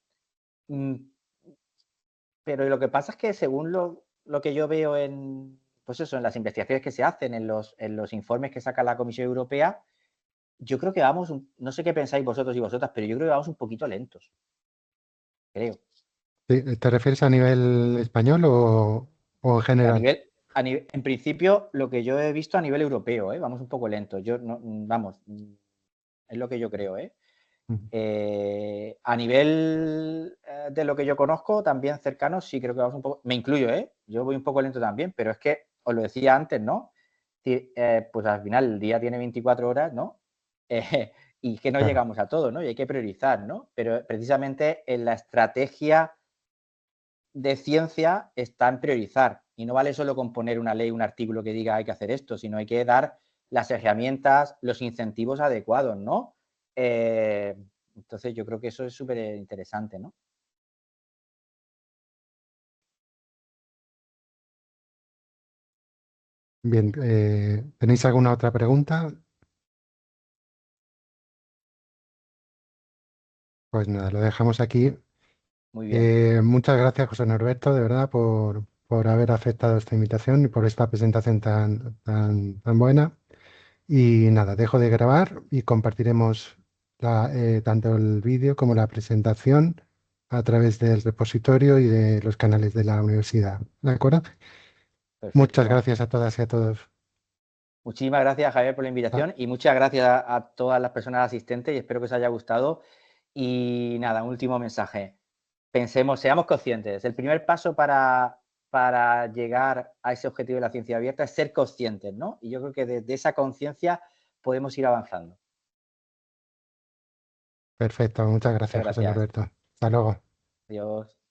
Pero lo que pasa es que según lo que yo veo en, pues eso, en las investigaciones que se hacen, en los informes que saca la Comisión Europea, yo creo que vamos, no sé qué pensáis vosotros y vosotras, pero yo creo que vamos un poquito lentos, creo. Sí, ¿te refieres a nivel español o en A general? nivel, en principio, lo que yo he visto a nivel europeo, vamos un poco lentos. Yo no, vamos, es lo que yo creo, Ujú. A nivel de lo que yo conozco, también cercanos, sí creo que vamos un poco, me incluyo, yo voy un poco lento también, pero es que os lo decía antes, ¿no? Pues al final el día tiene 24 horas, ¿no? Y que no Claro. llegamos a todo, ¿no? Y hay que priorizar, ¿no? Pero precisamente en la estrategia de ciencia está en priorizar. Y no vale solo con poner una ley, un artículo que diga hay que hacer esto, sino hay que dar las herramientas, los incentivos adecuados, ¿no? Entonces yo creo que eso es súper interesante, ¿no? Bien, ¿tenéis alguna otra pregunta? Pues nada, lo dejamos aquí. Muy bien. Muchas gracias, José Norberto, de verdad, por haber aceptado esta invitación y por esta presentación tan buena. Y nada, dejo de grabar y compartiremos tanto el vídeo como la presentación a través del repositorio y de los canales de la universidad. ¿De acuerdo? Muchas Perfecto. gracias a todas y a todos. Muchísimas gracias, Javier, por la Ah, invitación y muchas gracias a todas las personas asistentes y espero que os haya gustado. Y nada, un último mensaje. Pensemos, seamos conscientes. El primer paso para llegar a ese objetivo de la ciencia abierta es ser conscientes, ¿no? Y yo creo que desde esa conciencia podemos ir avanzando. perfecto, muchas Muchas gracias, José gracias. Norberto. Hasta luego. Adiós.